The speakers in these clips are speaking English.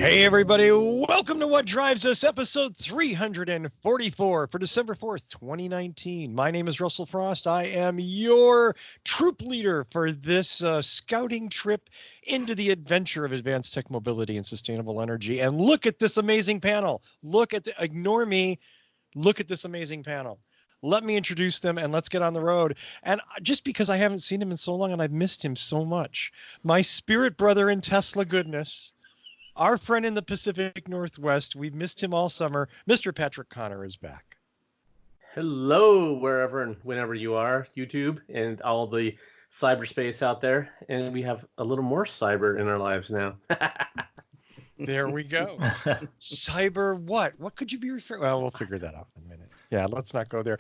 Hey, everybody. Welcome to What Drives Us, episode 344 for December 4th, 2019. My name is Russell Frost. I am your troop leader for this scouting trip into the adventure of advanced tech mobility and sustainable energy. And look at this amazing panel. Ignore me. Look at this amazing panel. Let me introduce them and let's get on the road. And just because I haven't seen him in so long and I've missed him so much, my spirit brother in Tesla goodness, our friend in the Pacific Northwest, we've missed him all summer. Mr. Patrick Connor is back. Hello, wherever and whenever you are, YouTube and all the cyberspace out there. And we have a little more cyber in our lives now. There we go. Cyber what? What could you be referring? Well, we'll figure that out in a minute. Yeah, let's not go there.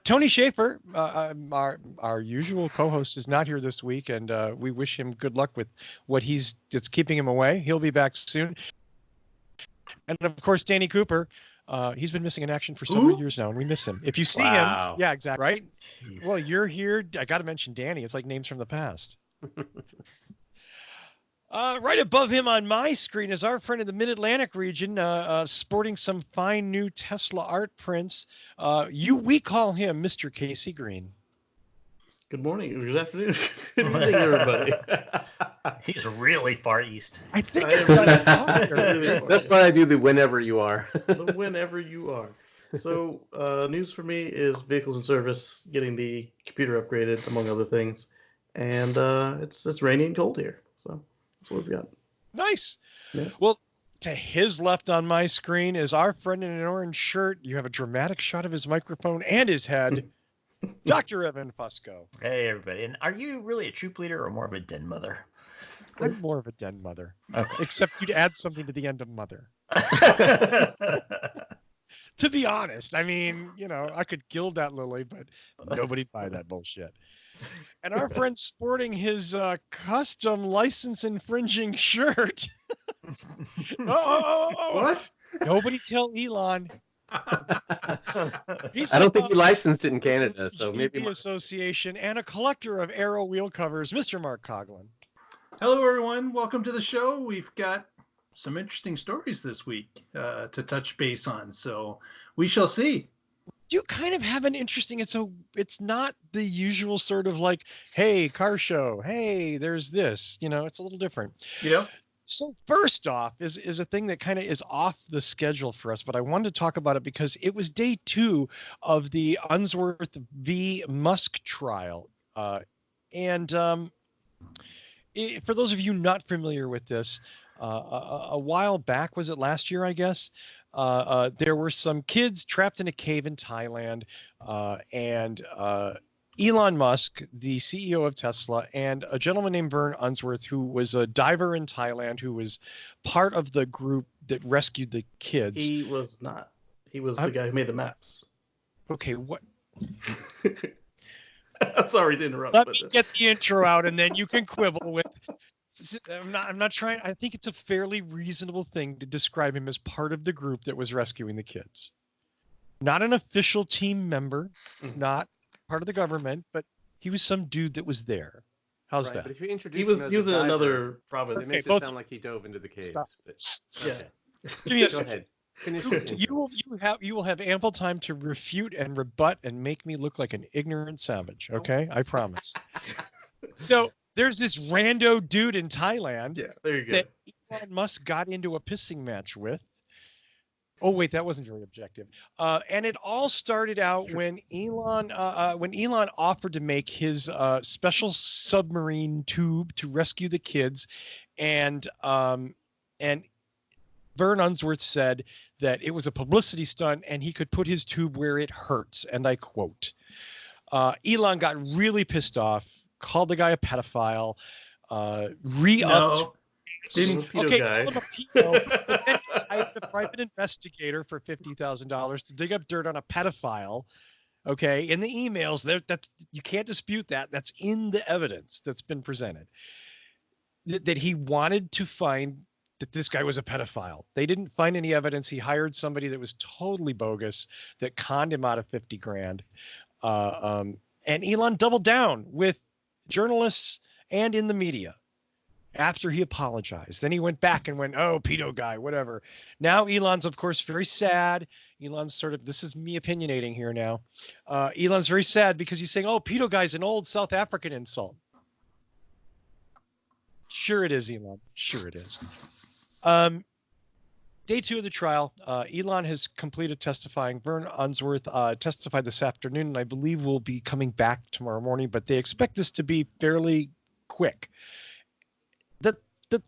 Tony Schaefer, our usual co-host, is not here this week, and we wish him good luck with what that's keeping him away. He'll be back soon. And of course, Danny Cooper. He's been missing in action for several years now, and we miss him. If you see him, yeah, exactly, right? Jeez. Well, you're here. I got to mention Danny. It's like names from the past. Right above him on my screen is our friend in the Mid-Atlantic region, sporting some fine new Tesla art prints. We call him Mr. Casey Green. Good morning, good afternoon, good evening, everybody. He's really far east. I think it's That's why I do the whenever you are. The whenever you are. So, news for me is vehicles and service getting the computer upgraded, among other things, and it's rainy and cold here. So. That's what we've got. Nice. Yeah. Well, to his left on my screen is our friend in an orange shirt. You have a dramatic shot of his microphone and his head, Dr. Evan Fusco. Hey, everybody. And are you really a troop leader or more of a den mother? I'm more of a den mother, okay. Except you'd add something to the end of mother. To be honest, I mean, I could gild that lily, but nobody'd buy that bullshit. And our friend sporting his custom license infringing shirt. What? Nobody tell Elon. I don't think he licensed it in Canada, so maybe Association and a collector of Aero wheel covers, Mr. Mark Coughlin. Hello, everyone. Welcome to the show. We've got some interesting stories this week to touch base on, so we shall see. You kind of have an interesting, it's not the usual sort of like, hey, car show, hey, there's this, it's a little different. Yeah. So first off is a thing that kind of is off the schedule for us, but I wanted to talk about it because it was day 2 of the Unsworth v. Musk trial. For those of you not familiar with this, a while back, was it last year, I guess? There were some kids trapped in a cave in Thailand, and Elon Musk, the CEO of Tesla, and a gentleman named Vern Unsworth, who was a diver in Thailand, who was part of the group that rescued the kids. He was not. He was the guy who made the maps. Okay, what? I'm sorry to interrupt. Let me get the intro out, and then you can quibble with. I'm not trying. I think it's a fairly reasonable thing to describe him as part of the group that was rescuing the kids. Not an official team member, not part of the government, but he was some dude that was there. How's that? But if you introduce he was in another province. It makes it sound like he dove into the cave. Stop. Yeah. Give me a Go ahead. You will have ample time to refute and rebut and make me look like an ignorant savage. Okay, I promise. So. There's this rando dude in Thailand there you go. that Elon Musk got into a pissing match with. Oh, wait, that wasn't very objective. And it all started out when Elon offered to make his special submarine tube to rescue the kids. And Vern Unsworth said that it was a publicity stunt and he could put his tube where it hurts. And I quote, Elon got really pissed off, called the guy a pedophile, re-upped. Didn't Okay, guy. called him a pedo, but then he hired a private investigator for $50,000 to dig up dirt on a pedophile. Okay, in the emails, that's you can't dispute that. That's in the evidence that's been presented. That he wanted to find that this guy was a pedophile. They didn't find any evidence. He hired somebody that was totally bogus that conned him out of 50 grand. And Elon doubled down with journalists and in the media. after he apologized. Then he went back and went, oh, pedo guy, whatever. Now Elon's, of course, very sad. Elon's sort of, this is me opinionating here now. Elon's very sad because he's saying, oh, pedo guy's an old South African insult. Sure it is, Elon. Sure it is. Day 2 of the trial, Elon has completed testifying. Vern Unsworth testified this afternoon, and I believe will be coming back tomorrow morning, but they expect this to be fairly quick.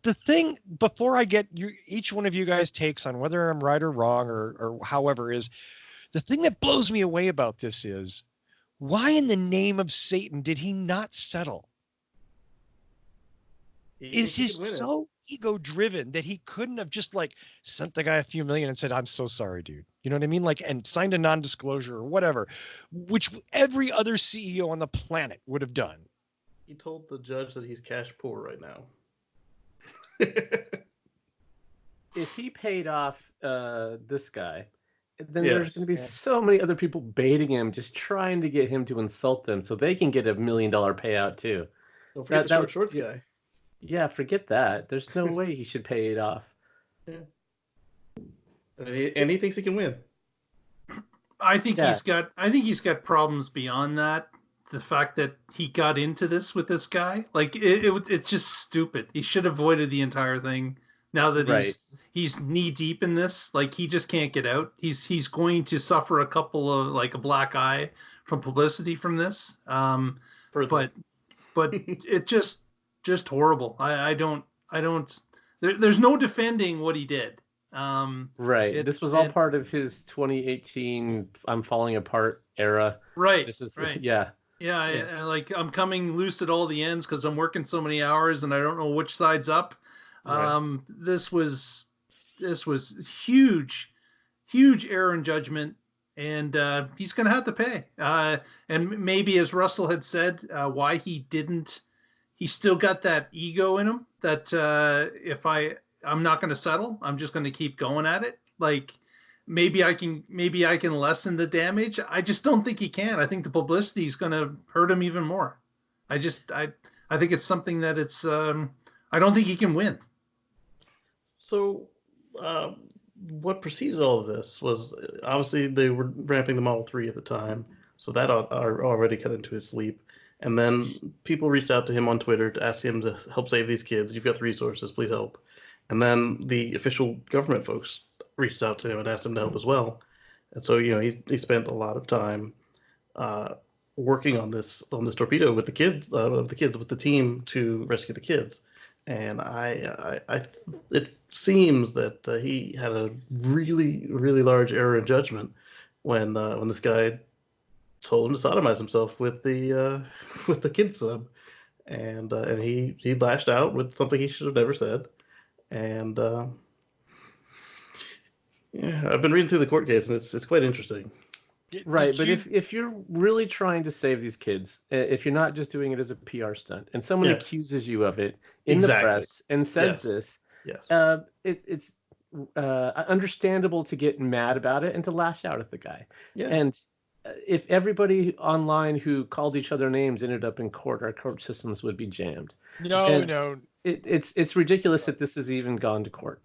The thing, before I get each one of you guys' takes on whether I'm right or wrong or however, is the thing that blows me away about this is, why in the name of Satan did he not settle? Is he so ego-driven that he couldn't have just like sent the guy a few million and said, I'm so sorry, dude? You know what I mean? Like, and signed a non-disclosure or whatever, which every other CEO on the planet would have done. He told the judge that he's cash poor right now. If he paid off this guy, then there's going to be so many other people baiting him, just trying to get him to insult them so they can get $1 million payout too. Don't forget the shorts guy. Yeah, forget that. There's no way he should pay it off. Yeah. And he thinks he can win. I think he's got problems beyond that. The fact that he got into this with this guy, like it's just stupid. He should have avoided the entire thing. Now that he's knee deep in this, like he just can't get out. He's going to suffer a couple of like a black eye from publicity from this. But it just horrible. I don't. There's no defending what he did. This was all part of his 2018 "I'm falling apart" era. Right. This is right. Yeah. Yeah, like I'm coming loose at all the ends because I'm working so many hours and I don't know which side's up. Right. This was huge error in judgment, and he's going to have to pay. And maybe, as Russell had said, why he didn't. He still got that ego in him that if I'm not going to settle, I'm just going to keep going at it. Like maybe I can lessen the damage. I just don't think he can. I think the publicity is going to hurt him even more. I think it's something that it's I don't think he can win. So what preceded all of this was obviously they were ramping the Model 3 at the time, so that already cut into his sleep. And then people reached out to him on Twitter to ask him to help save these kids. You've got the resources, please help. And then the official government folks reached out to him and asked him to help as well. And so, he spent a lot of time working on this torpedo with the kids, with the team to rescue the kids. And it seems that he had a really, really large error in judgment when this guy told him to sodomize himself with the kid sub, and he lashed out with something he should have never said. And I've been reading through the court case, and it's quite interesting. Right, but if you're really trying to save these kids, if you're not just doing it as a PR stunt, and someone accuses you of it in the press and says this, it's understandable to get mad about it and to lash out at the guy. Yeah. And if everybody online who called each other names ended up in court, our court systems would be jammed. No. It's ridiculous that this has even gone to court.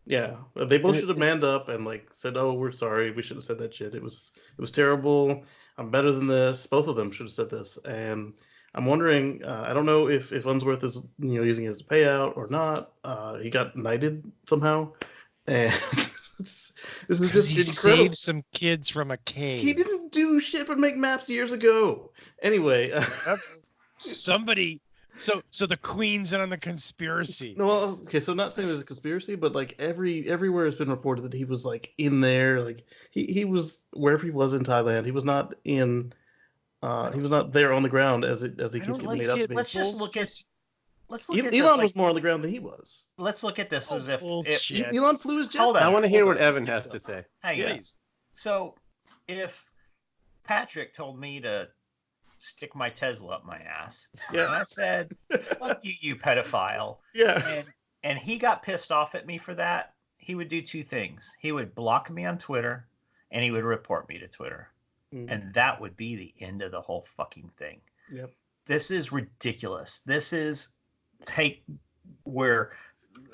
Yeah, they both should have manned up and said, "Oh, we're sorry. We should have said that shit. It was terrible. I'm better than this." Both of them should have said this. And I'm wondering, I don't know if Unsworth is using it as a payout or not. He got knighted somehow, and this is just he incredible. Saved some kids from a cave. He didn't do shit but make maps years ago. Anyway, somebody. So the Queen's in on the conspiracy. Well, okay, so not saying there's a conspiracy, but everywhere has been reported that he was in there, he was wherever he was in Thailand. He was not in, he was not there on the ground as he keeps getting made out to be. Let's look at Elon was more on the ground than he was. Let's look at this as if Elon flew his jet. I want to hear what Evan has to say. Hey, so if Patrick told me to stick my Tesla up my ass. Yeah. And I said, fuck you, you pedophile. Yeah. And he got pissed off at me for that. He would do two things. He would block me on Twitter and he would report me to Twitter. And that would be the end of the whole fucking thing. Yep. This is ridiculous. This is where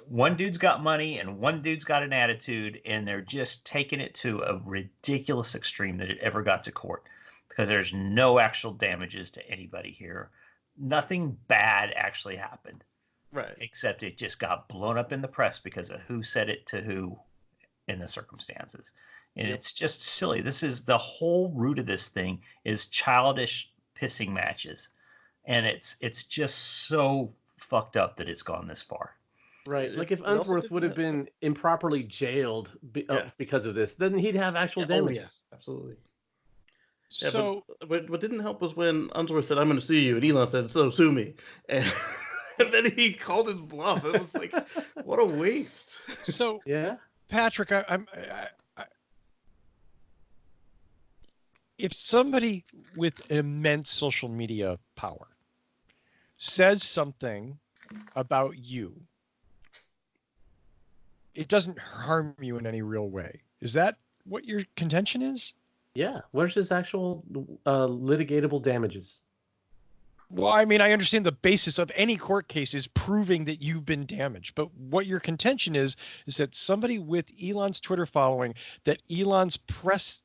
one dude's got money and one dude's got an attitude, and they're just taking it to a ridiculous extreme that it ever got to court, because there's no actual damages to anybody here. Nothing bad actually happened. Right. Except it just got blown up in the press because of who said it to who in the circumstances. And it's just silly. This is the whole root of this thing is childish pissing matches. And it's just so fucked up that it's gone this far. Right. Like if Unsworth would have been improperly jailed because of this, then he'd have actual damage. Oh, yes, absolutely. Yeah, so, but what didn't help was when Unsworth said, "I'm going to sue you," and Elon said, "So sue me." And then he called his bluff. It was like, what a waste. So, yeah, Patrick, if somebody with immense social media power says something about you, it doesn't harm you in any real way. Is that what your contention is? Yeah. Where's his actual litigatable damages? Well, I mean, I understand the basis of any court case is proving that you've been damaged. But what your contention is that somebody with Elon's Twitter following, that Elon's press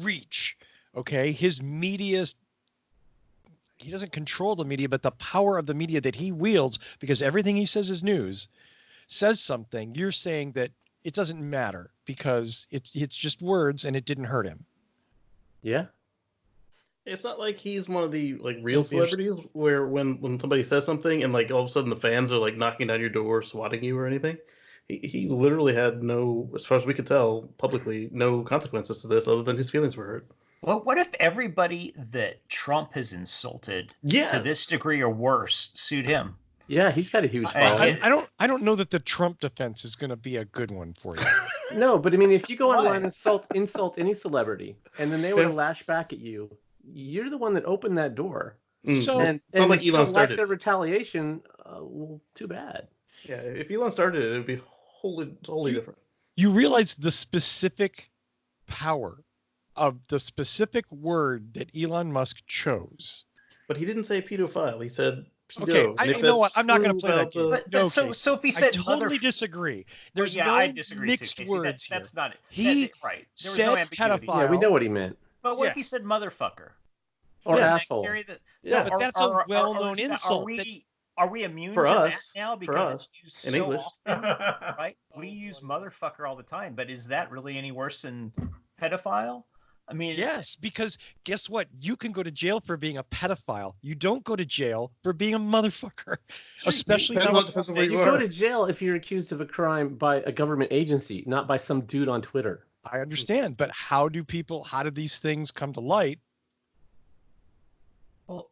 reach, okay, his media, he doesn't control the media, but the power of the media that he wields, because everything he says is news, says something. You're saying that it doesn't matter because it's just words and it didn't hurt him. Yeah. It's not like he's one of the real celebrities where when somebody says something and all of a sudden the fans are knocking down your door, swatting you or anything. He literally had no, as far as we could tell publicly, no consequences to this other than his feelings were hurt. Well, what if everybody that Trump has insulted to this degree or worse sued him? Yeah, he's got a huge following. I don't know that the Trump defense is going to be a good one for you. No, but I mean, if you go online and insult any celebrity, and then they were to lash back at you, you're the one that opened that door. So it's not like Elon started. Their retaliation, well, too bad. Yeah, if Elon started it, it would be totally different. You realize the specific power of the specific word that Elon Musk chose. But he didn't say pedophile. He said pedo. Okay, you know what? I'm not going to play that game. But so if he said I totally disagree. There's I disagree mixed too, words that's here. Not it. He right. There was said no ambiguity. pedophile. Yeah, we know what he meant. But what if he said motherfucker? Or asshole. But that's a well-known insult. Are we immune for to us, that now because it's used in so English. often? Right? We use motherfucker all the time, but is that really any worse than pedophile? I mean, yes, because guess what? You can go to jail for being a pedophile. You don't go to jail for being a motherfucker, especially you go to jail if you're accused of a crime by a government agency, not by some dude on Twitter. I understand, but how do these things come to light? Well,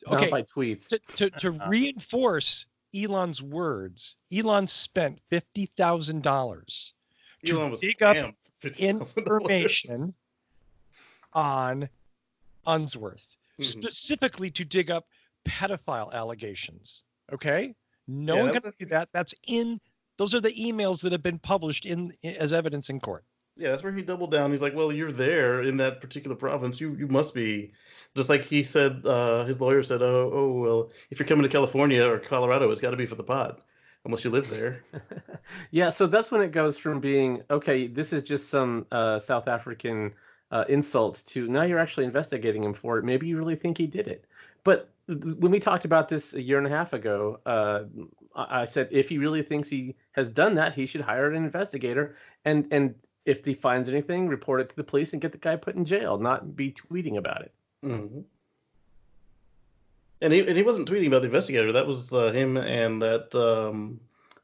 okay, not by tweets. To reinforce Elon's words, Elon spent $50,000 to dig up information on Unsworth, specifically to dig up pedophile allegations. Okay, no one can do that. Those are the emails that have been published as evidence in court. Yeah, that's where he doubled down. He's like, well, you're there in that particular province. You must be. Just like he said, his lawyer said, oh, well, if you're coming to California or Colorado, it's got to be for the pot, unless you live there. Yeah, so that's when it goes from being, okay, this is just some South African insult to now you're actually investigating him for it. Maybe you really think he did it. But when we talked about this a year and a half ago, I said if he really thinks he has done that, he should hire an investigator. And if he finds anything, report it to the police and get the guy put in jail, not be tweeting about it. Mm-hmm. And he wasn't tweeting about the investigator. That was him and that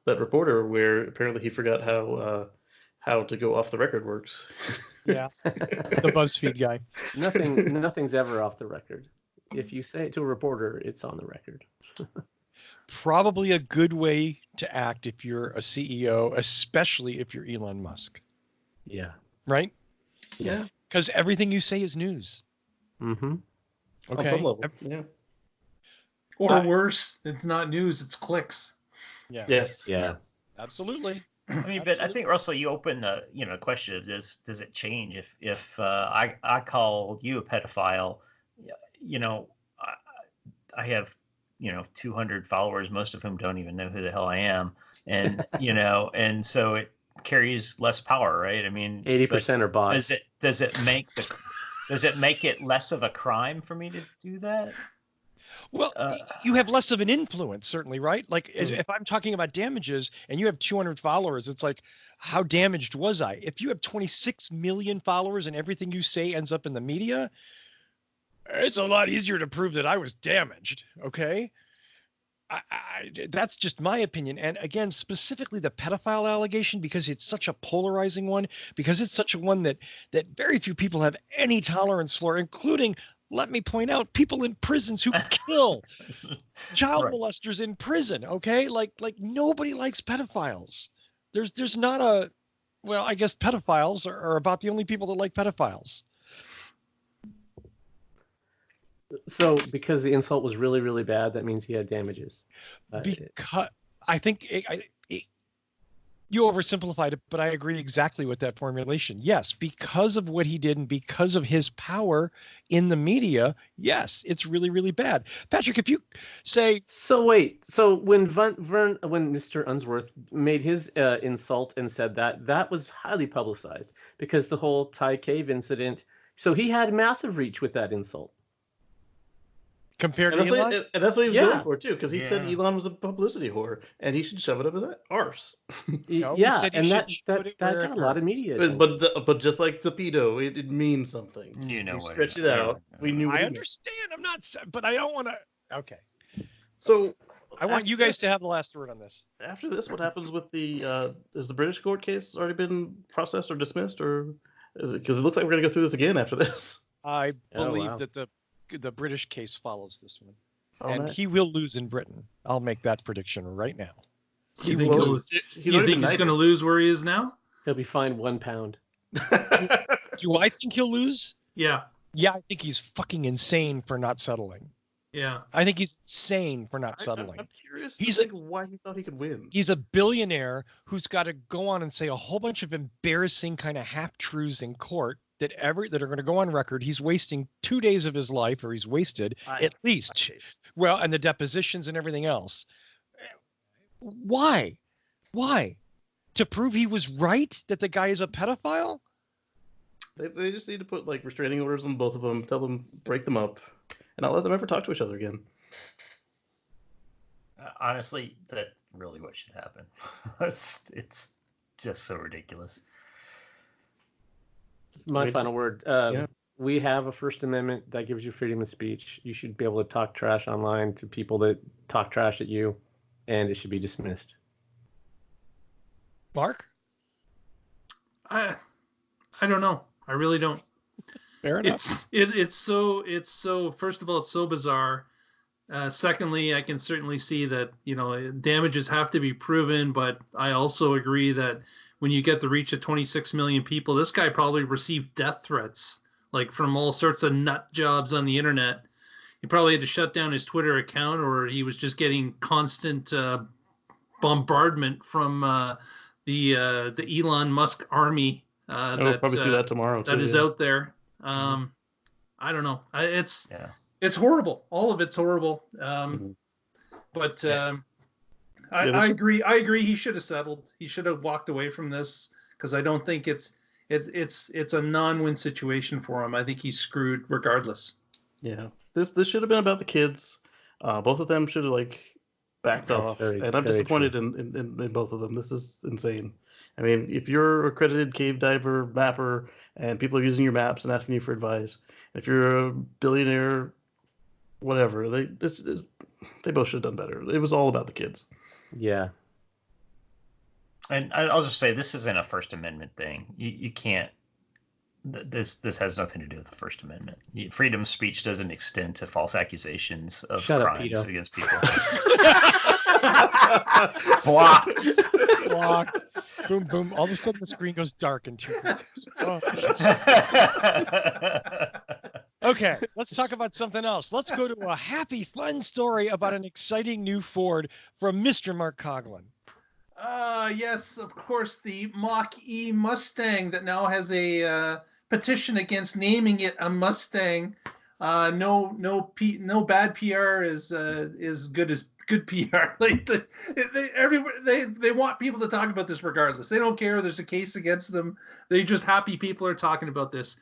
reporter, where apparently he forgot how to go off the record works. Yeah, the BuzzFeed guy. Nothing's ever off the record. If you say it to a reporter, it's on the record. Probably a good way to act if you're a CEO, especially if you're Elon Musk. Yeah. Right? Yeah. Because everything you say is news. Mm-hmm. Okay. On some level. Yeah. Or worse, it's not news, it's clicks. Yeah. Yes. Yeah. Absolutely. I mean, but I think, Russell, you open a question of does it change if I call you a pedophile? I have 200 followers, most of whom don't even know who the hell I am, and and so it carries less power, right? I mean, 80% are bots. Does it make it less of a crime for me to do that? Well, you have less of an influence, certainly, right? Like if I'm talking about damages and you have 200 followers, it's like, how damaged was I? If you have 26 million followers and everything you say ends up in the media, it's a lot easier to prove that I was damaged. Okay. That's just my opinion. And again, specifically the pedophile allegation, because it's such a polarizing one, because it's such a one that very few people have any tolerance for, including, let me point out, people in prisons who kill child molesters in prison. Okay. Like nobody likes pedophiles. There's not a, well, I guess pedophiles are about the only people that like pedophiles. So because the insult was really, really bad, that means he had damages. Because I think you oversimplified it, but I agree exactly with that formulation. Yes, because of what he did and because of his power in the media, yes, it's really, really bad. Patrick, if you say... So wait, so when Mr. Unsworth made his insult and said that was highly publicized because the whole Thai cave incident, so he had massive reach with that insult. Compared to Elon? And that's what he was going for, too, because he said Elon was a publicity whore, and he should shove it up his arse. That got a lot of media. But just like the pedo, it means something. Stretch it out. We knew. I understand. I'm not, but I don't want to. Okay. So I want you guys to have the last word on this. After this, what happens with the? Is the British court case already been processed or dismissed, or is it? Because it looks like we're gonna go through this again after this. I believe that the British case follows this one, he will lose in Britain. I'll make that prediction right now. You think he's going to lose where he is now? He'll be fined £1. Do I think he'll lose? Yeah. Yeah, I think he's fucking insane for not settling. Yeah. I think he's insane for not settling. I'm curious why he thought he could win. He's a billionaire who's got to go on and say a whole bunch of embarrassing kind of half-truths in court that are going to go on record. He's wasting 2 days of his life, or he's wasted at least. Well, and the depositions and everything else. Why? To prove he was right that the guy is a pedophile? They just need to put like restraining orders on both of them, tell them, break them up, and not let them ever talk to each other again. Honestly, that's really what should happen. It's just so ridiculous. My final word. We have a First Amendment that gives you freedom of speech. You should be able to talk trash online to people that talk trash at you, and it should be dismissed. Mark? I don't know. I really don't. Fair enough. It's so. First of all, it's so bizarre. Secondly, I can certainly see that damages have to be proven, but I also agree that when you get the reach of 26 million people, this guy probably received death threats, like from all sorts of nut jobs on the internet. He probably had to shut down his Twitter account, or he was just getting constant bombardment from the Elon Musk army. We'll probably see that tomorrow. That is out there. I don't know. It's horrible. All of it's horrible. But. I agree. He should have settled. He should have walked away from this, because I don't think it's a non-win situation for him. I think he's screwed regardless. Yeah, this should have been about the kids. Both of them should have backed off, and I'm disappointed in both of them. This is insane. I mean, if you're an accredited cave diver, mapper, and people are using your maps and asking you for advice, if you're a billionaire, whatever, they both should have done better. It was all about the kids. Yeah. And I'll just say, this isn't a First Amendment thing. You can't. This has nothing to do with the First Amendment. Freedom of speech doesn't extend to false accusations of crimes against people. Blocked. Boom, boom. All of a sudden, the screen goes dark in 2 minutes. Oh. Okay, let's talk about something else. Let's go to a happy, fun story about an exciting new Ford from Mr. Mark Coughlin. Yes, of course, the Mach-E Mustang that now has a petition against naming it a Mustang no bad PR is good as good PR. Like they want people to talk about this regardless. They don't care. There's a case against them. They're just happy people are talking about this.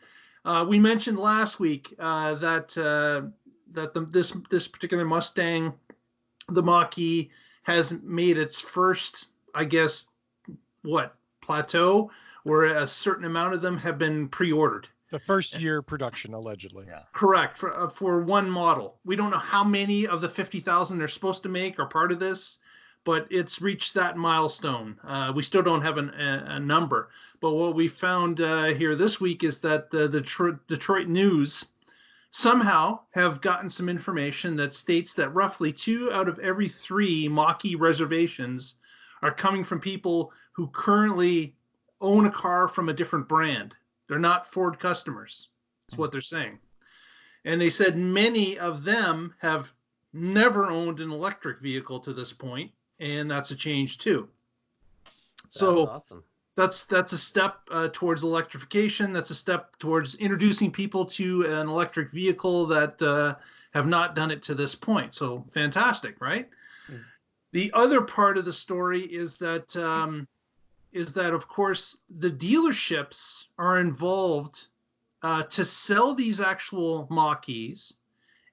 We mentioned last week that this particular Mustang, the Mach-E, has made its first, I guess, plateau where a certain amount of them have been pre-ordered. The first year production, allegedly. Yeah. Correct, for one model. We don't know how many of the 50,000 they're supposed to make are part of this, but it's reached that milestone. We still don't have a number. But what we found here this week is that the Detroit News somehow have gotten some information that states that roughly 2 out of every 3 Mach-E reservations are coming from people who currently own a car from a different brand. They're not Ford customers. That's what they're saying. And they said many of them have never owned an electric vehicle to this point, and that's a change too. So awesome. That's a step towards electrification. That's a step towards introducing people to an electric vehicle that have not done it to this point. So fantastic, right? Mm. The other part of the story is that of course the dealerships are involved to sell these actual Mach-Es,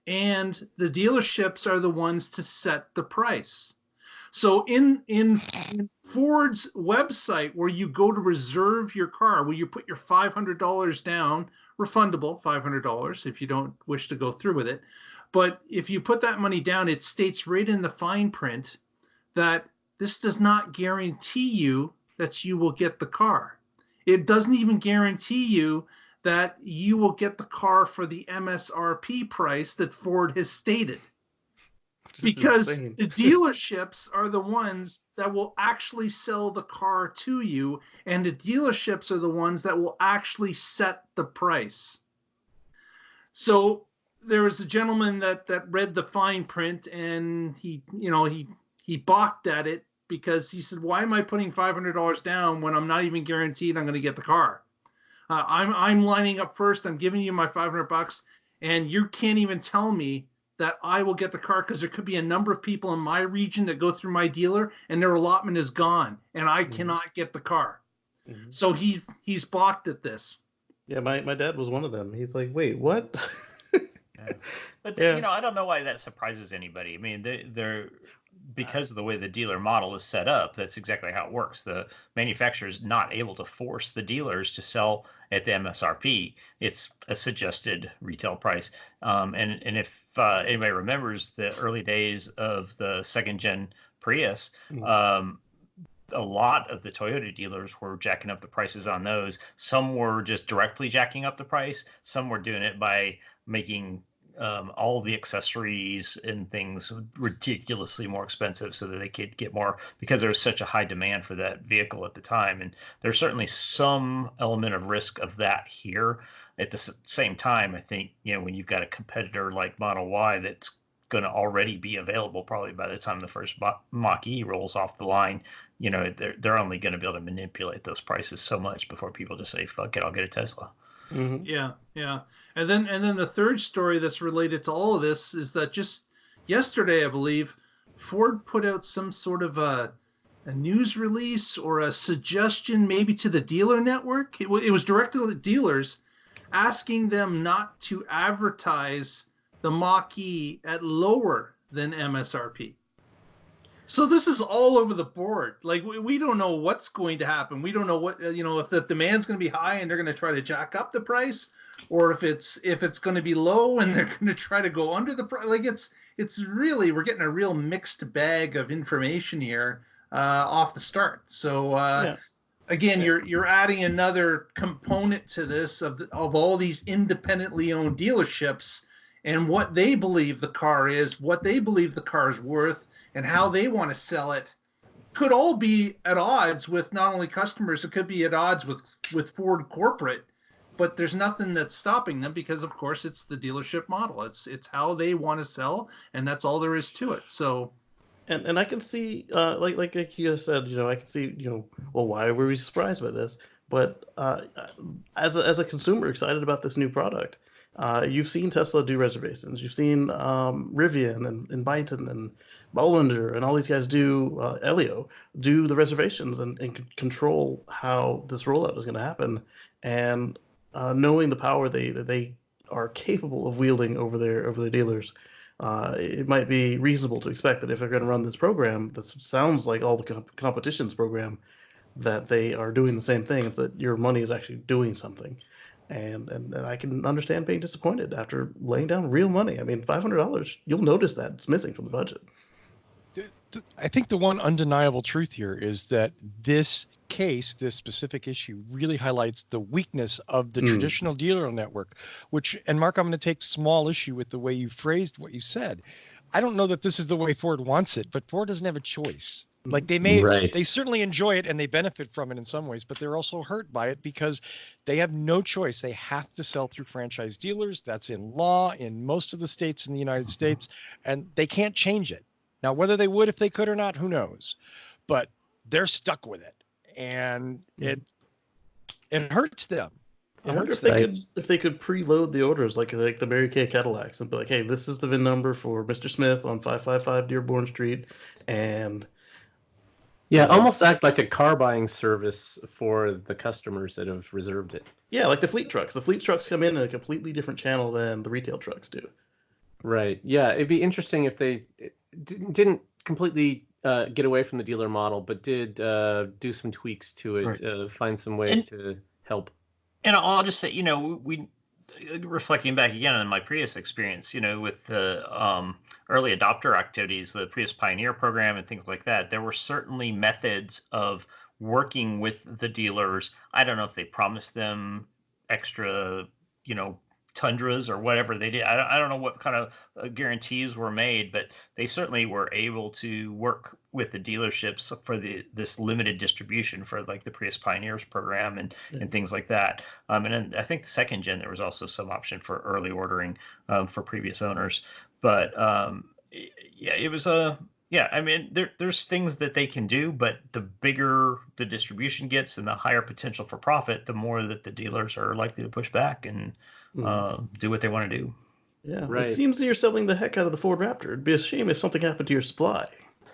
and the dealerships are the ones to set the price. So in Ford's website, where you go to reserve your car, where you put your $500 down, refundable $500 if you don't wish to go through with it. But if you put that money down, it states right in the fine print that this does not guarantee you that you will get the car. It doesn't even guarantee you that you will get the car for the MSRP price that Ford has stated. Because the dealerships are the ones that will actually sell the car to you, and the dealerships are the ones that will actually set the price. So there was a gentleman that read the fine print, and he balked at it, because he said, why am I putting $500 down when I'm not even guaranteed I'm going to get the car? I'm lining up first. I'm giving you my $500, and you can't even tell me that I will get the car, because there could be a number of people in my region that go through my dealer and their allotment is gone and I cannot get the car. Mm-hmm. So he's balked at this. Yeah, my dad was one of them. He's like, wait, what? Yeah. But I don't know why that surprises anybody. I mean, they're because of the way the dealer model is set up, that's exactly how it works. The manufacturer is not able to force the dealers to sell at the MSRP. It's a suggested retail price. And if anybody remembers the early days of the second-gen Prius, a lot of the Toyota dealers were jacking up the prices on those. Some were just directly jacking up the price. Some were doing it by making all the accessories and things ridiculously more expensive so that they could get more, because there was such a high demand for that vehicle at the time. And there's certainly some element of risk of that here. At the same time, I think, when you've got a competitor like Model Y that's going to already be available probably by the time the first Mach-E rolls off the line, they're only going to be able to manipulate those prices so much before people just say, fuck it, I'll get a Tesla. Mm-hmm. Yeah. And then the third story that's related to all of this is that just yesterday, I believe, Ford put out some sort of a news release or a suggestion maybe to the dealer network. It was directed at dealers, asking them not to advertise the Mach-E at lower than MSRP. So this is all over the board. Like we don't know what's going to happen. We don't know what if the demand's going to be high and they're going to try to jack up the price, or if it's going to be low and they're going to try to go under the price. Like it's really, we're getting a real mixed bag of information here off the start. So again, you're adding another component to this of all these independently owned dealerships and what they believe the car is, what they believe the car is worth, and how they want to sell it, could all be at odds with not only customers, it could be at odds with Ford corporate, but there's nothing that's stopping them, because of course it's the dealership model. It's how they want to sell, and that's all there is to it. So and I can see like Kia said, I can see, well, why were we surprised by this? But as a consumer excited about this new product, You've seen Tesla do reservations. You've seen Rivian and Byton and Bollinger and all these guys Elio do the reservations and control how this rollout is going to happen. And knowing the power they are capable of wielding over their dealers, it might be reasonable to expect that if they're going to run this program, that sounds like all the competition's program, that they are doing the same thing. It's that your money is actually doing something. And I can understand being disappointed after laying down real money. I mean, $500, you'll notice that it's missing from the budget. I think the one undeniable truth here is that this case, this specific issue, really highlights the weakness of the traditional dealer network, and Mark, I'm going to take small issue with the way you phrased what you said. I don't know that this is the way Ford wants it, but Ford doesn't have a choice. Like they certainly enjoy it and they benefit from it in some ways, but they're also hurt by it because they have no choice. They have to sell through franchise dealers. That's in law in most of the states in the United States, and they can't change it. Now, whether they would if they could or not, who knows? But they're stuck with it, and it hurts them. I wonder if they could preload the orders like the Mary Kay Cadillacs and be like, hey, this is the VIN number for Mr. Smith on 555 Dearborn Street, and almost act like a car buying service for the customers that have reserved it. Yeah, like the fleet trucks. The fleet trucks come in a completely different channel than the retail trucks do. Right. Yeah, it'd be interesting if they didn't completely get away from the dealer model, but did do some tweaks to it, find some ways to help. And I'll just say, we reflecting back again on my Prius experience, with the early adopter activities, the Prius Pioneer program and things like that, there were certainly methods of working with the dealers. I don't know if they promised them extra, Tundras or whatever they did. I don't know what kind of guarantees were made, but they certainly were able to work with the dealerships for this limited distribution for like the Prius Pioneers program and things like that. And then I think the second gen, there was also some option for early ordering for previous owners. But it was I mean, there's things that they can do, but the bigger the distribution gets and the higher potential for profit, the more that the dealers are likely to push back and do what they want to do. Yeah, right. It seems that you're selling the heck out of the Ford Raptor. It'd be a shame if something happened to your supply.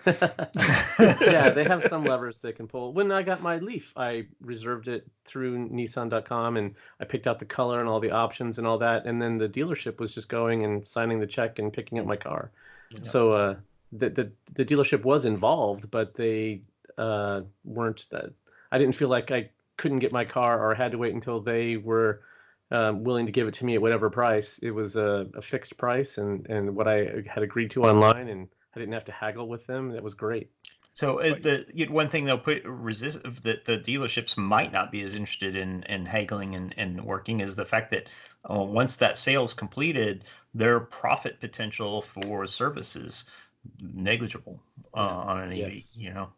Yeah, they have some levers they can pull. When I got my Leaf, I reserved it through Nissan.com, and I picked out the color and all the options and all that, and then the dealership was just going and signing the check and picking up my car. Yeah. So the dealership was involved, but they weren't. I didn't feel like I couldn't get my car or had to wait until they were willing to give it to me at whatever price. It was a fixed price and what I had agreed to online, and I didn't have to haggle with them. That was great. So one thing they'll resist that the dealerships might not be as interested in haggling and working is the fact that once that sale is completed, their profit potential for services negligible on an EV.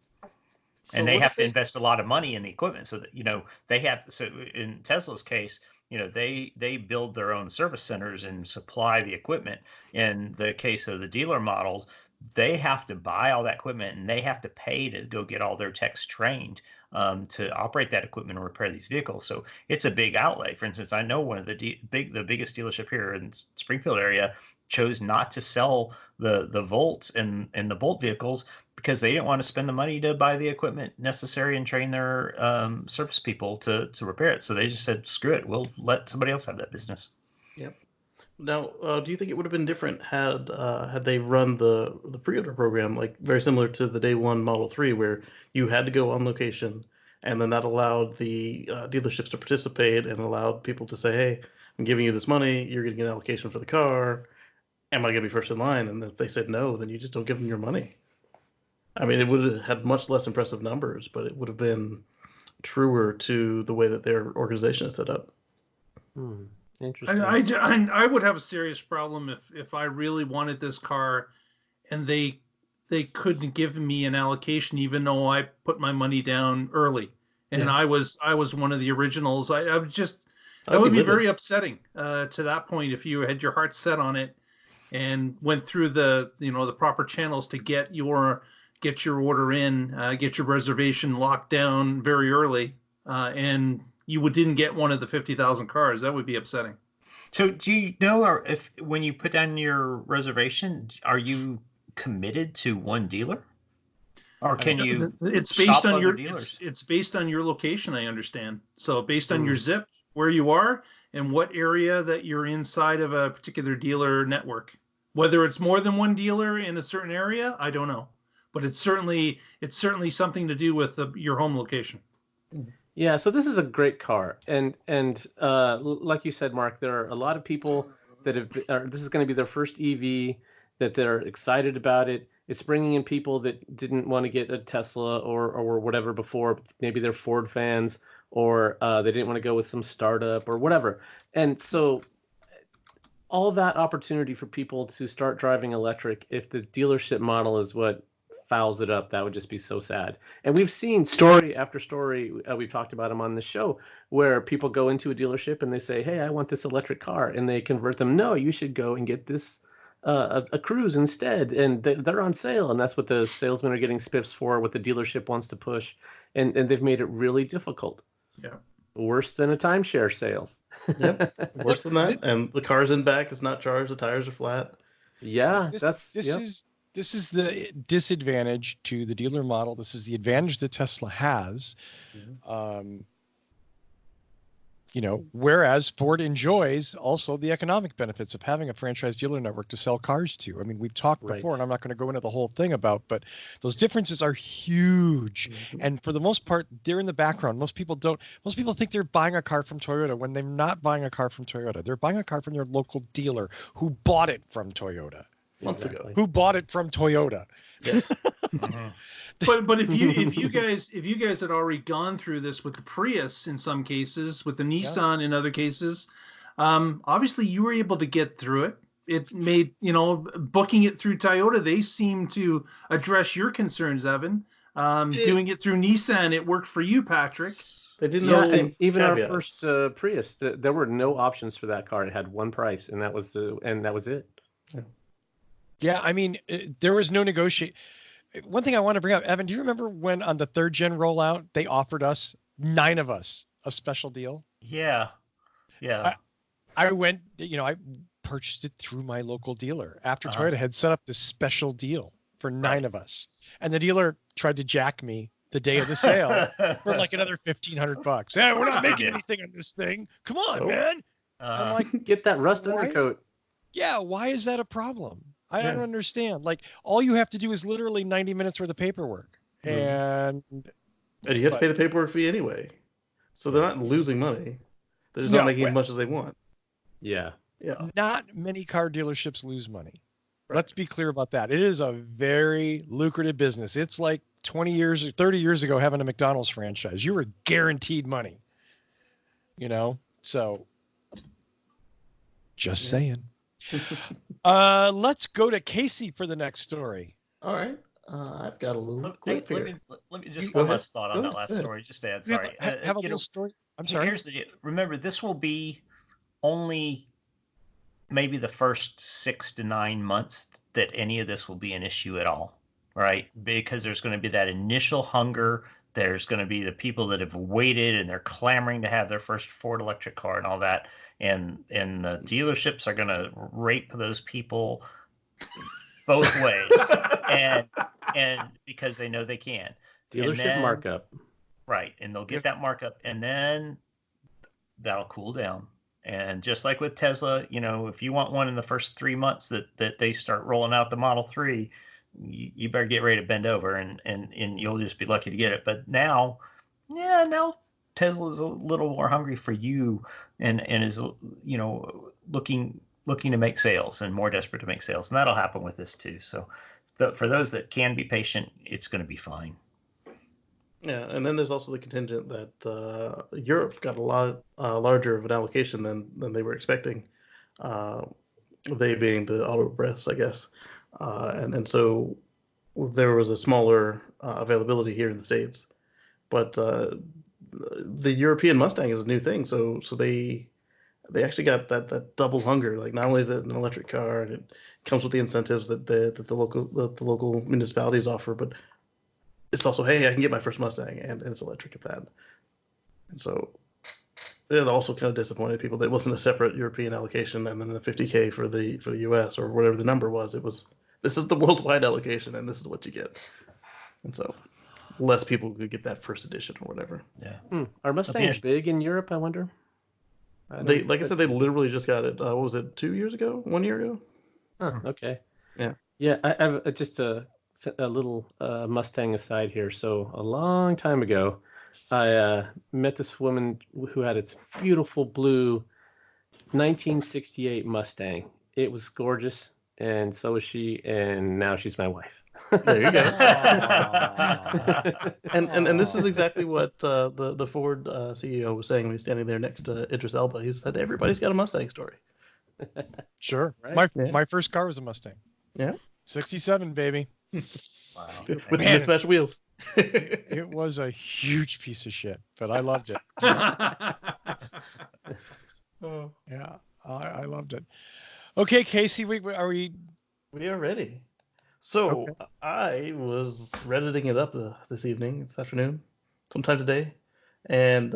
And they have to invest a lot of money in the equipment so that they have. So in Tesla's case, they build their own service centers and supply the equipment. In the case of the dealer models, they have to buy all that equipment and they have to pay to go get all their techs trained to operate that equipment and repair these vehicles. So it's a big outlay. For instance, I know one of the biggest dealership here in Springfield area chose not to sell the Volt and the Bolt vehicles because they didn't want to spend the money to buy the equipment necessary and train their service people to repair it. So they just said, screw it, we'll let somebody else have that business. Yep. Now, do you think it would have been different had they run the pre-order program, like very similar to the Day One Model 3, where you had to go on location, and then that allowed the dealerships to participate and allowed people to say, hey, I'm giving you this money, you're going to get an allocation for the car, am I going to be first in line? And if they said no, then you just don't give them your money. I mean, it would have had much less impressive numbers, but it would have been truer to the way that their organization is set up. Interesting. I would have a serious problem if I really wanted this car and they couldn't give me an allocation even though I put my money down early and I was one of the originals. I would just that would be very upsetting to that point if you had your heart set on it and went through the the proper channels to get your order in, get your reservation locked down very early, and you didn't get one of the 50,000 cars. That would be upsetting. So do you know, or if when you put down your reservation, are you committed to one dealer, or can you? It's based on your dealers? It's based on your location, I understand. So based on your zip, where you are, and what area that you're inside of a particular dealer network. Whether it's more than one dealer in a certain area, I don't know, but it's certainly something to do with your home location. Yeah, so this is a great car, and like you said, Mark, there are a lot of people that this is going to be their first EV, that they're excited about it. It's bringing in people that didn't want to get a Tesla or whatever before. Maybe they're Ford fans, or they didn't want to go with some startup or whatever. And so all that opportunity for people to start driving electric, if the dealership model is what fouls it up, that would just be so sad. And we've seen story after story, we've talked about them on the show, where people go into a dealership and they say, hey, I want this electric car, and they convert them. No, you should go and get this a Cruise instead, and they're on sale, and that's what the salesmen are getting spiffs for, what the dealership wants to push, and they've made it really difficult. Yeah, worse than a timeshare sales. Yep, worse than that. And the car's in back, it's not charged, the tires are flat. Yeah, this is the disadvantage to the dealer model. This is the advantage that Tesla has. Whereas Ford enjoys also the economic benefits of having a franchise dealer network to sell cars to. I mean, we've talked before, and I'm not going to go into the whole thing about, but those differences are huge. And for the most part, they're in the background. Most people think they're buying a car from Toyota when they're not buying a car from Toyota. They're buying a car from their local dealer who bought it from Toyota. Months ago. Who bought it from Toyota. Yes. But if you guys had already gone through this with the Prius in some cases, with the Nissan in other cases, obviously you were able to get through it. It made, booking it through Toyota, they seem to address your concerns, Evan. Doing it through Nissan, it worked for you, Patrick. They didn't know. Even our first Prius, there were no options for that car. It had one price, and that was it. Yeah, I mean, there was no negotiate. One thing I want to bring up, Evan, do you remember when on the 3rd gen rollout, they offered us, 9 of us, a special deal? Yeah. I went, I purchased it through my local dealer after Toyota had set up this special deal for 9 of us. And the dealer tried to jack me the day of the sale for like another $1,500. Yeah, we're not making anything on this thing. Come on, man. I'm like, get that rust undercoat. Why is that a problem? I don't understand. Like, all you have to do is literally 90 minutes worth of paperwork. And you have to pay the paperwork fee anyway. So they're not losing money. They're just not making as much as they want. Yeah. Not many car dealerships lose money. Right. Let's be clear about that. It is a very lucrative business. It's like 20 years or 30 years ago having a McDonald's franchise. You were guaranteed money. So just saying. Let's go to Casey for the next story. All right. I've got a little clip here. Let me just one last thought on that last story. Just to add, sorry. Have a little story. I'm sorry. Here's the deal. Remember, this will be only maybe the first 6 to 9 months that any of this will be an issue at all, right? Because there's going to be that initial hunger. There's going to be the people that have waited and they're clamoring to have their first Ford electric car and all that. And the dealerships are going to rape those people both ways, and because they know they can. Dealership markup. Right, and they'll get that markup, and then that'll cool down. And just like with Tesla, if you want one in the first 3 months that they start rolling out the Model 3, you better get ready to bend over, and you'll just be lucky to get it. But now Tesla is a little more hungry for you, and is looking to make sales and more desperate to make sales, and that'll happen with this too. So for those that can be patient, it's going to be fine. Yeah, and then there's also the contingent that Europe got a lot larger of an allocation than they were expecting. They being the auto press, I guess, and so there was a smaller availability here in the States, but the European Mustang is a new thing, so they actually got that double hunger. Like, not only is it an electric car and it comes with the incentives that the local municipalities offer, but it's also, hey, I can get my first Mustang and it's electric at that. And so it also kind of disappointed people that it wasn't a separate European allocation and then the 50K for the US or whatever the number was. It was, this is the worldwide allocation and this is what you get. And so less people could get that first edition or whatever. Yeah. Are Mustangs big in Europe, I wonder? They, like I said, they literally just got it. What was it, 2 years ago? 1 year ago? Oh, okay. Yeah. Yeah, I have just a little Mustang aside here. So a long time ago, I met this woman who had its beautiful blue 1968 Mustang. It was gorgeous, and so was she, and now she's my wife. There you go. and this is exactly what the Ford CEO was saying when he was standing there next to Idris Elba. He said, everybody's got a Mustang story. Sure. Right? My first car was a Mustang. Yeah. 67, baby. Wow. With the mismatched wheels. It was a huge piece of shit, but I loved it. Oh. Yeah, I loved it. Okay, Casey, are we? We are ready. So okay. I was Redditing it up this afternoon, sometime today, and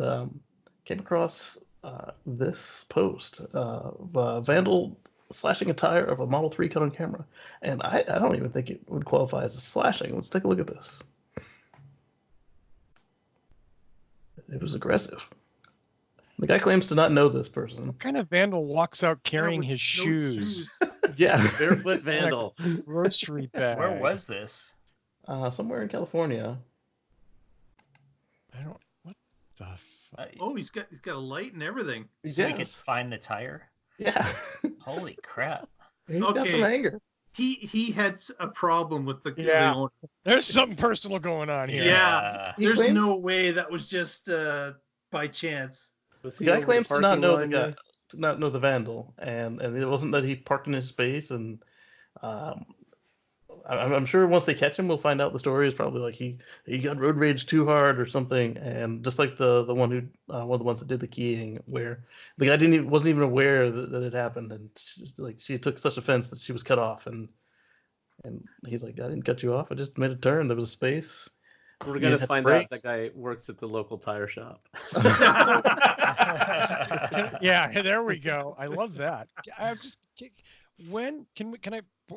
came across this post of a vandal slashing a tire of a Model 3 caught on camera. And I don't even think it would qualify as a slashing. Let's take a look at this. It was aggressive. The guy claims to not know this person. What kind of vandal walks out carrying his shoes? Yeah, barefoot vandal. Grocery bag. Where was this? Somewhere in California. What the fuck? Oh, he's got a light and everything. So we could find the tire? Yeah. Holy crap. He's got some anger. He had a problem with the owner. There's something personal going on here. Yeah. There's no way that was just by chance. The guy claims to not know the vandal, and it wasn't that he parked in his space, and I'm sure once they catch him, we'll find out the story is probably like he got road rage too hard or something, and just like the one who one of the ones that did the keying, where the guy wasn't even aware that it happened, and she took such offense that she was cut off, and he's like, I didn't cut you off, I just made a turn, there was a space. We're gonna find out that guy works at the local tire shop. Yeah, there we go. I love that.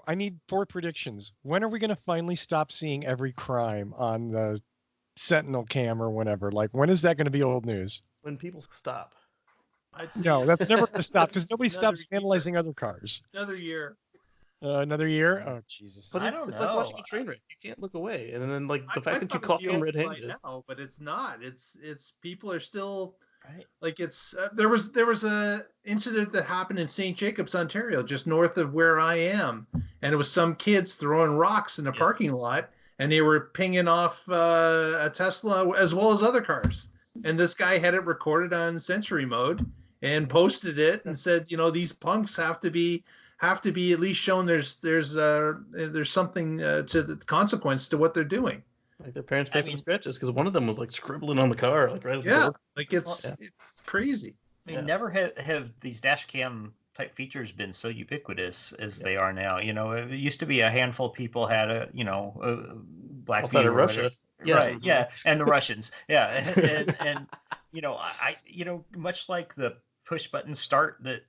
I need 4 predictions. When are we going to finally stop seeing every crime on the Sentinel cam or whenever? Like, when is that going to be old news? When people stop. No, that's never going to stop because nobody stops vandalizing other cars. Another year. Another year? Oh, Jesus. But it's like watching a train wreck. You can't look away. And then, like, the fact that you caught them red-handed. Right now, but it's not. It's people are still... Right. Like it's there was a incident that happened in St. Jacobs, Ontario, just north of where I am, and it was some kids throwing rocks in a parking lot, and they were pinging off a Tesla as well as other cars. And this guy had it recorded on Century Mode and posted it and said, these punks have to be at least shown there's something to the consequence to what they're doing. Like their parents got some scratches because one of them was like scribbling on the car, like right at the door. Like it's crazy. I mean, never have these dash cam type features been so ubiquitous as they are now. It used to be a handful of people had a black outside of Russia. Right, yeah, and the Russians, yeah, and I much like the push button start that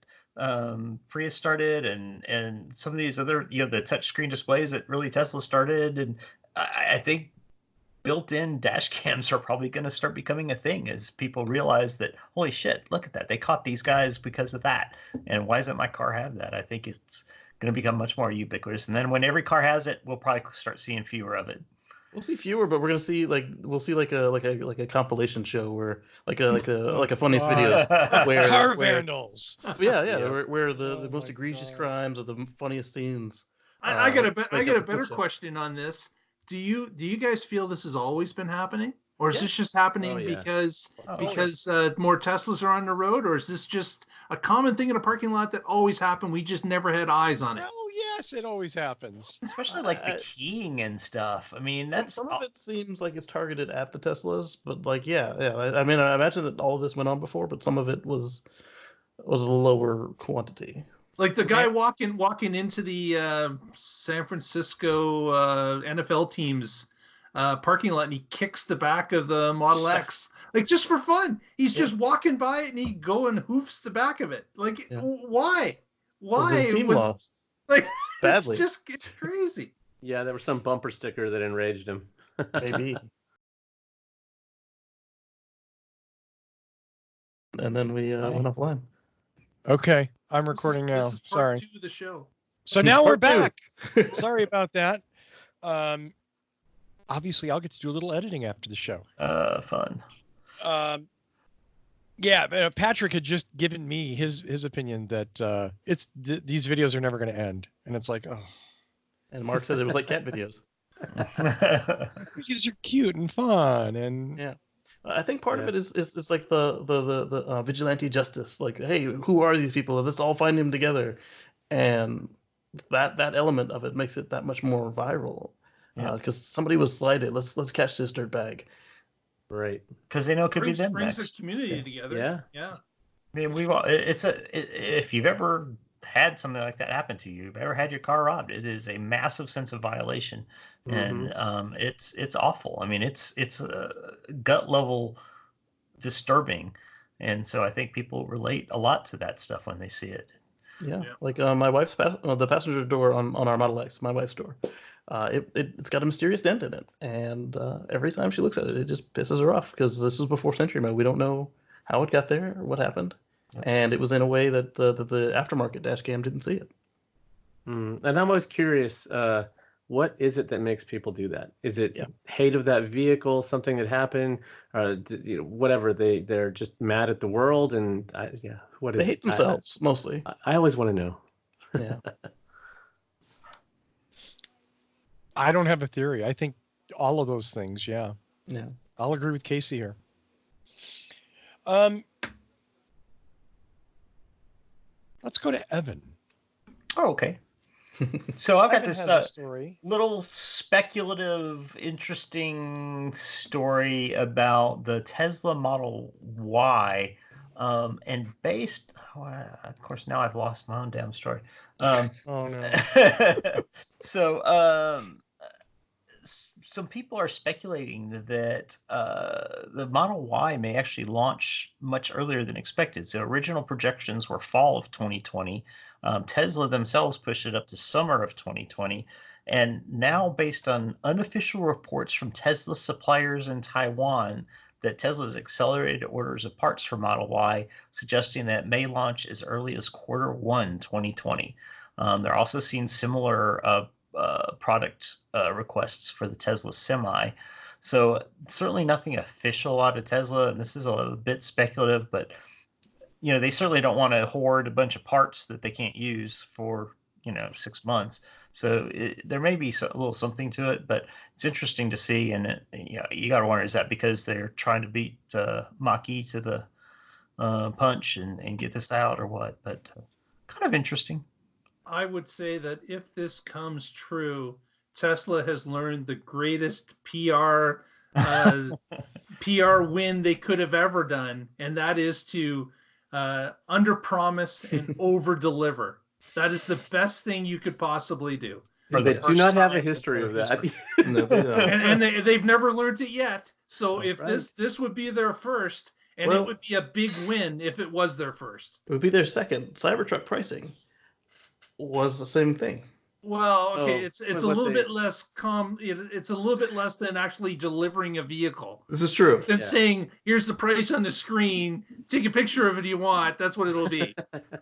Prius started, and some of these other the touchscreen displays that really Tesla started, and I think built-in dash cams are probably going to start becoming a thing as people realize that, holy shit, look at that. They caught these guys because of that. And why doesn't my car have that? I think it's going to become much more ubiquitous. And then when every car has it, we'll probably start seeing fewer of it. We'll see fewer, but we're going to see like a compilation show where like a funniest video where car vandals. Yeah. Where the most egregious crimes or the funniest scenes. I got a better question on this. Do you guys feel this has always been happening, or is this just happening because more Teslas are on the road, or is this just a common thing in a parking lot that always happened? We just never had eyes on it. Oh yes, it always happens. Especially like the keying and stuff. I mean, some of it seems like it's targeted at the Teslas, but like I mean, I imagine that all of this went on before, but some of it was a lower quantity. Like the guy walking into the San Francisco NFL team's parking lot and he kicks the back of the Model X, like just for fun. He's just walking by it and he go and hoofs the back of it. Like, why? The team lost. Like, badly. It's crazy. Yeah, there was some bumper sticker that enraged him. Maybe. And then we went offline. Okay, I'm recording now. This is part 2 of the show. So now we're back. Sorry about that. Obviously, I'll get to do a little editing after the show. Fun. Yeah, Patrick had just given me his opinion that these videos are never going to end, and it's like, oh. And Mark said it was like cat videos. Videos are cute and fun, and yeah. I think part of it is like the vigilante justice. Like, hey, who are these people? Let's all find them together, and that element of it makes it that much more viral. Because somebody was slighted. Let's catch this dirtbag. Right. Because they know it could be them brings next. a community together. Yeah. I mean, if you've ever had something like that happen to you, you've ever had your car robbed, it is a massive sense of violation, and it's awful. I mean, it's gut level disturbing, and so I think people relate a lot to that stuff when they see it. Yeah. Like my wife's the passenger door on our Model X, my wife's door. It's got a mysterious dent in it, and every time she looks at it, it just pisses her off because this was before Century Mode. We don't know how it got there or what happened, and it was in a way that the aftermarket dash cam didn't see it. And I'm always curious, what is it that makes people do that? Is it hate of that vehicle, something that happened, or whatever? They're just mad at the world, and what is it? They hate themselves mostly. I always want to know. Yeah. I don't have a theory. I think all of those things, Yeah. I'll agree with Casey here. Let's go to Evan. Oh, okay. So I've got this story. Little speculative, interesting story about the Tesla Model Y. And based, of course, now I've lost my own damn story. Oh, no. So some people are speculating that the Model Y may actually launch much earlier than expected. So original projections were fall of 2020. Tesla themselves pushed it up to summer of 2020. And now, based on unofficial reports from Tesla suppliers in Taiwan, that Tesla has accelerated orders of parts for Model Y, suggesting that it may launch as early as Q1 2020. They're also seeing similar product requests for the Tesla Semi. So certainly nothing official out of Tesla, and this is a bit speculative, but they certainly don't want to hoard a bunch of parts that they can't use for 6 months. So there may be a little something to it, but it's interesting to see. And you got to wonder, is that because they're trying to beat Mach-E to the punch and get this out or what? But kind of interesting. I would say that if this comes true, Tesla has learned the greatest PR win they could have ever done, and that is to under-promise and over-deliver. That is the best thing you could possibly do. They do not have a history of that. No, they don't. and they've never learned it yet. So if this would be their first, and it would be a big win if it was their first. It would be their second. Cybertruck pricing was the same thing. Well, okay, it's a little bit less it's a little bit less than actually delivering a vehicle. This is true. Than saying, here's the price on the screen, take a picture of it if you want. That's what it'll be.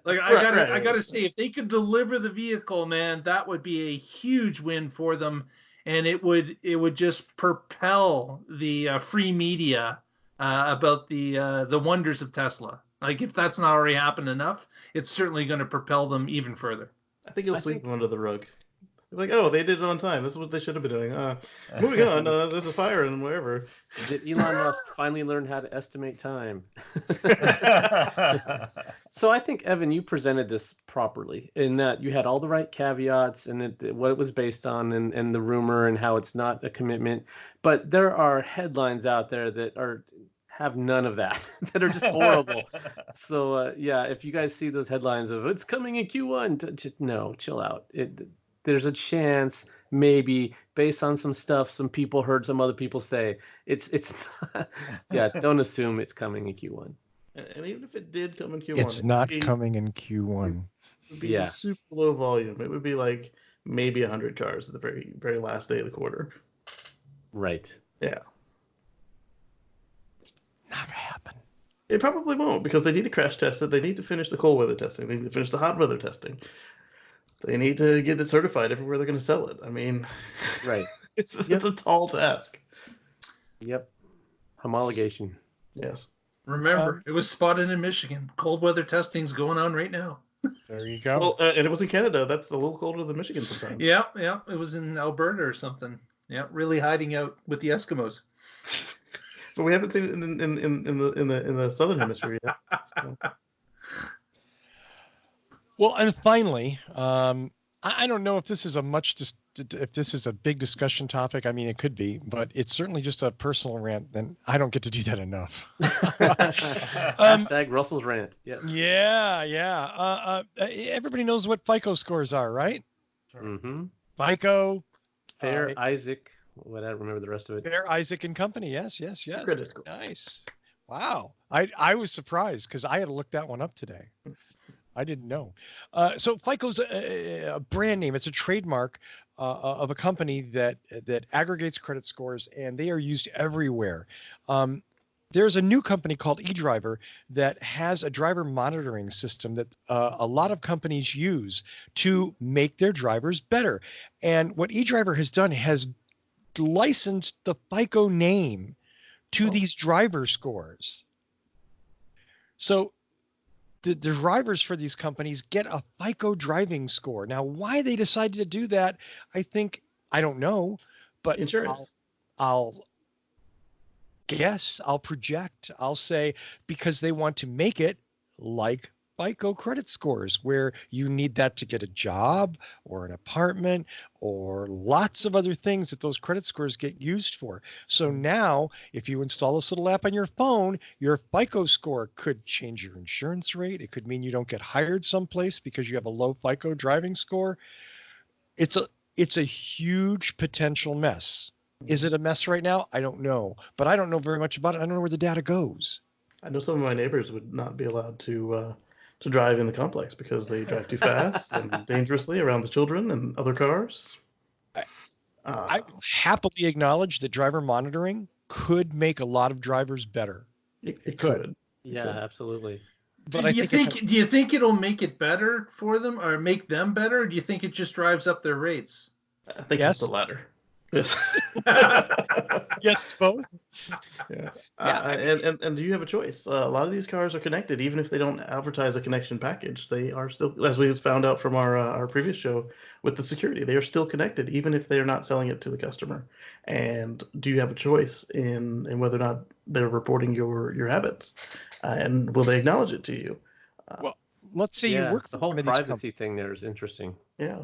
Like I gotta say, if they could deliver the vehicle, man, that would be a huge win for them, and it would just propel the free media about the wonders of Tesla. Like if that's not already happened enough, it's certainly going to propel them even further. I think it'll sweep them under the rug. Like, oh, they did it on time. This is what they should have been doing. Moving on. There's a fire and whatever. Did Elon Musk finally learn how to estimate time? So I think, Evan, you presented this properly in that you had all the right caveats and what it was based on and the rumor and how it's not a commitment. But there are headlines out there that have none of that, that are just horrible. So if you guys see those headlines of it's coming in Q1, no, chill out. There's a chance maybe based on some stuff some people heard some other people say. It's not, yeah, don't assume it's coming in Q1. And even if it did come in Q1, it's not coming in Q1. It would be super low volume. It would be like maybe 100 cars at the very, very last day of the quarter. Right. Yeah. Not gonna happen. It probably won't, because they need to crash test it. They need to finish the cold weather testing. They need to finish the hot weather testing. They need to get it certified everywhere they're going to sell it. I mean, right. It's a tall task. Yep. Homologation. Yes. Remember, it was spotted in Michigan. Cold weather testing's going on right now. There you go. Well, and it was in Canada. That's a little colder than Michigan sometimes. Yeah. It was in Alberta or something. Yeah, really hiding out with the Eskimos. But we haven't seen it in the southern hemisphere yet. So. Well, and finally, I don't know if this is if this is a big discussion topic. I mean, it could be, but it's certainly just a personal rant. Then I don't get to do that enough. Hashtag Russell's rant. Yes. Yeah. Everybody knows what FICO scores are, right? Mm-hmm. FICO. Fair Isaac. I don't remember the rest of it. Fair Isaac and Company. Yes. Credit score. Nice. Wow. I was surprised because I had to look that one up today. I didn't know. So FICO's a brand name. It's a trademark of a company that aggregates credit scores, and they are used everywhere. There's a new company called eDriver that has a driver monitoring system that a lot of companies use to make their drivers better. And what eDriver has done has licensed the FICO name to these driver scores. So the drivers for these companies get a FICO driving score. Now, why they decided to do that, I don't know, but insurance. I'll guess, I'll project, I'll say because they want to make it like FICO credit scores, where you need that to get a job or an apartment or lots of other things that those credit scores get used for. So now, if you install this little app on your phone, your FICO score could change your insurance rate. It could mean you don't get hired someplace because you have a low FICO driving score. It's a huge potential mess. Is it a mess right now? I don't know, but I don't know very much about it. I don't know where the data goes. I know some of my neighbors would not be allowed to drive in the complex because they drive too fast and dangerously around the children and other cars. I happily acknowledge that driver monitoring could make a lot of drivers better. It could. Yeah, absolutely. But do you think it'll make it better for them or make them better? Or do you think it just drives up their rates? I think it's the latter. Yes. Yes, to both. Yeah. And you have a choice. A lot of these cars are connected, even if they don't advertise a connection package. They are still, as we found out from our previous show with the security, they are still connected, even if they are not selling it to the customer. And do you have a choice in whether or not they're reporting your habits, and will they acknowledge it to you? Well, let's say you work. The whole privacy thing there is interesting. Yeah.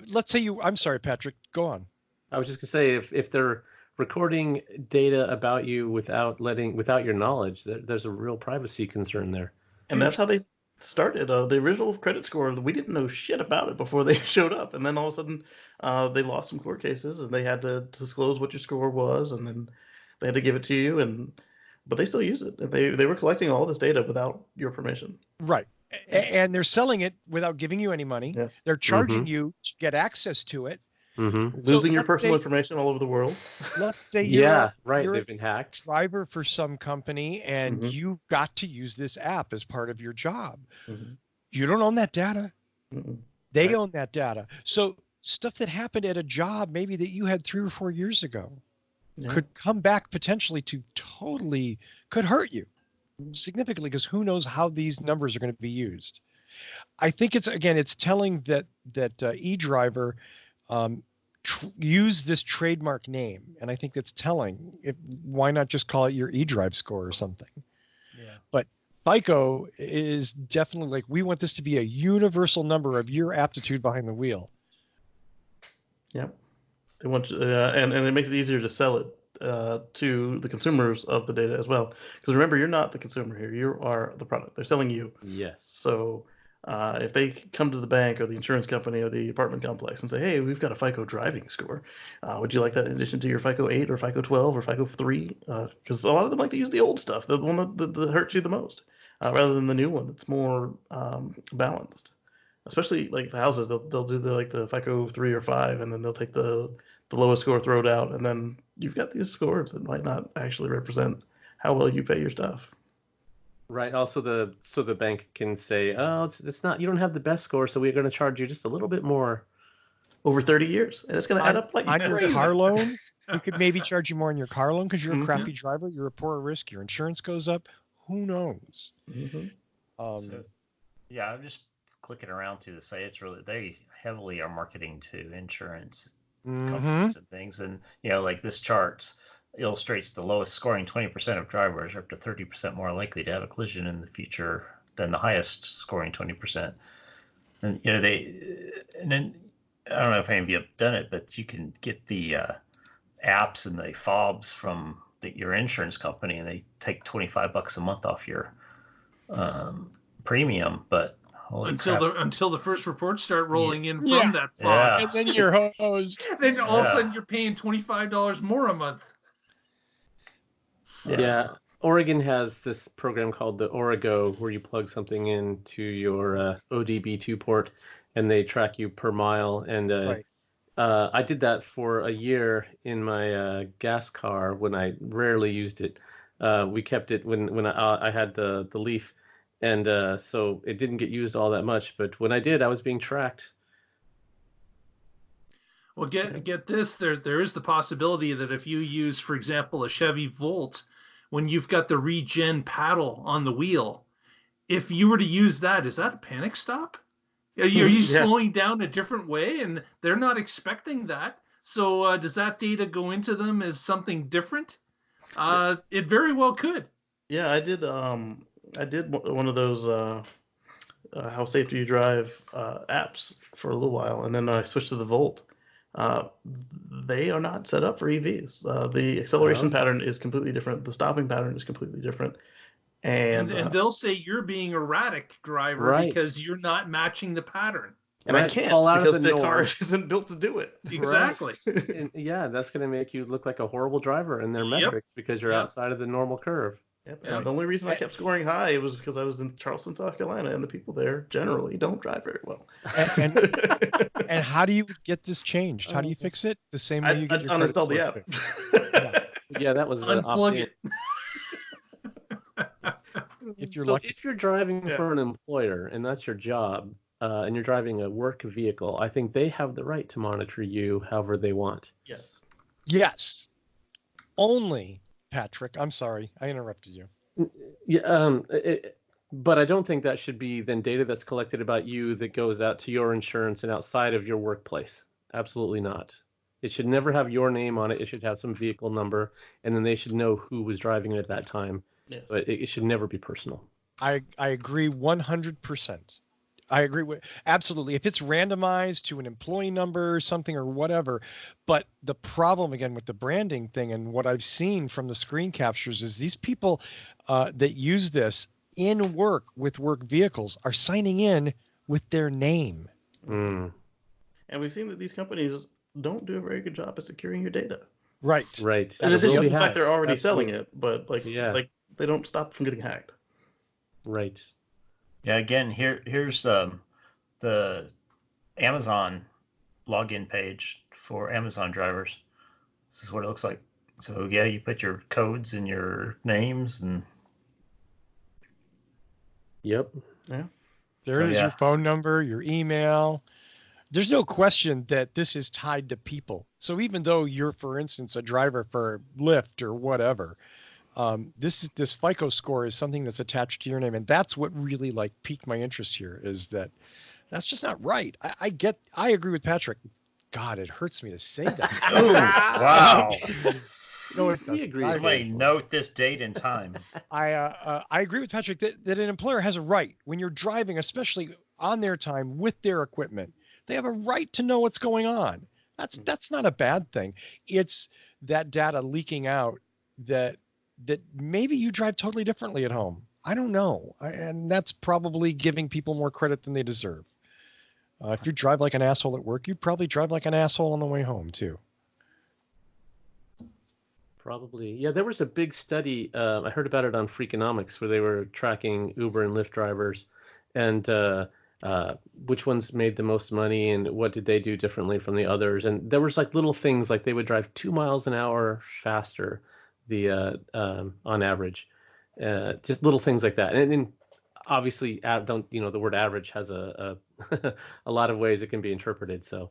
Let's say I'm sorry, Patrick, go on. I was just gonna say if they're recording data about you without your knowledge, there's a real privacy concern there. And that's how they started. The original credit score, we didn't know shit about it before they showed up, and then all of a sudden they lost some court cases, and they had to disclose what your score was, and then they had to give it to you, but they still use it. They were collecting all this data without your permission. Right. And they're selling it without giving you any money. Yes. They're charging you to get access to it. Mm-hmm. Losing your personal information all over the world. Let's say you're they've been hacked. Driver for some company, and you got to use this app as part of your job. Mm-hmm. You don't own that data. Mm-mm. They own that data. So stuff that happened at a job maybe that you had 3 or 4 years ago could come back potentially to could hurt you significantly, because who knows how these numbers are going to be used. I think it's telling that eDriver use this trademark name, and I think that's telling. Why not just call it your eDrive score or something? Yeah. But FICO is definitely like, we want this to be a universal number of your aptitude behind the wheel. Yep. They want and it makes it easier to sell it to the consumers of the data as well. Because remember, you're not the consumer here. You are the product. They're selling you. Yes. So if they come to the bank or the insurance company or the apartment complex and say, hey, we've got a FICO driving score. Would you like that in addition to your FICO 8 or FICO 12 or FICO 3? Because a lot of them like to use the old stuff, the one that hurts you the most, rather than the new one that's more balanced. Especially like the houses, they'll do the FICO 3 or 5, and then they'll take the lowest score, throw it out, and then you've got these scores that might not actually represent how well you pay your stuff. Right. Also, the bank can say, oh, it's not, you don't have the best score, so we're going to charge you just a little bit more. Over 30 years, and it's going to add up like on your car loan. We could maybe charge you more on your car loan because you're a crappy driver. You're a poor risk. Your insurance goes up. Who knows? I'm just clicking around through the site. It's really, they heavily are marketing to insurance companies and things, and like this chart illustrates the lowest scoring 20% of drivers are up to 30% more likely to have a collision in the future than the highest scoring 20%. And then I don't know if any of you have done it, but you can get the apps and the fobs from your insurance company, and they take $25 a month off your premium. But until the first reports start rolling in from that fob, and then you're hosed. Then all of a sudden you're paying $25 more a month. Yeah. Oregon has this program called the Origo, where you plug something into your ODB2 port, and they track you per mile. And I did that for a year in my gas car when I rarely used it. We kept it when I had the Leaf, and so it didn't get used all that much. But when I did, I was being tracked. Well, get this. There is the possibility that if you use, for example, a Chevy Volt, when you've got the regen paddle on the wheel, if you were to use that, is that a panic stop? Are you slowing down a different way? And they're not expecting that. So does that data go into them as something different? It very well could. Yeah, I did one of those How Safe Do You Drive apps for a little while, and then I switched to the Volt. They are not set up for EVs. The acceleration pattern is completely different. The stopping pattern is completely different. And they'll say you're being erratic, driver, because you're not matching the pattern. And I can't because the car isn't built to do it. Exactly. And that's going to make you look like a horrible driver in their metrics because you're outside of the normal curve. Yep. And the only reason I kept scoring high was because I was in Charleston, South Carolina, and the people there generally don't drive very well. And how do you get this changed? How do you fix it? The same way you get your uninstall the app. Yeah, that was unplug it. If you're lucky. If you're driving for an employer and that's your job, and you're driving a work vehicle, I think they have the right to monitor you however they want. Yes. Only, Patrick. I'm sorry, I interrupted you. Yeah. But I don't think that should be then data that's collected about you that goes out to your insurance and outside of your workplace. Absolutely not. It should never have your name on it. It should have some vehicle number, and then they should know who was driving it at that time. Yes. But it should never be personal. I agree 100%. I agree with absolutely. If it's randomized to an employee number, something or whatever, but the problem again with the branding thing and what I've seen from the screen captures is these people that use this in work with work vehicles are signing in with their name. And we've seen that these companies don't do a very good job at securing your data. Right. In addition to the fact they're already selling it, but like they don't stop from getting hacked. Right. Yeah. Again, here's the Amazon login page for Amazon drivers. This is what it looks like. So yeah, you put your codes and your names and. Yep. Yeah. There is your phone number, your email. There's no question that this is tied to people. So even though you're, for instance, a driver for Lyft or whatever, this FICO score is something that's attached to your name, and that's what really piqued my interest here. Is that's just not right. I agree with Patrick. God, it hurts me to say that. Oh, wow. No, it doesn't. Somebody note this date and time. I agree with Patrick that an employer has a right when you're driving, especially on their time with their equipment. They have a right to know what's going on. That's not a bad thing. It's that data leaking out that maybe you drive totally differently at home. I don't know. And that's probably giving people more credit than they deserve. If you drive like an asshole at work, you probably drive like an asshole on the way home, too. Probably. Yeah, there was a big study. I heard about it on Freakonomics where they were tracking Uber and Lyft drivers and which ones made the most money and what did they do differently from the others. And there was like little things like they would drive 2 miles an hour faster on average. Just little things like that. And obviously, the word average has a a lot of ways it can be interpreted. So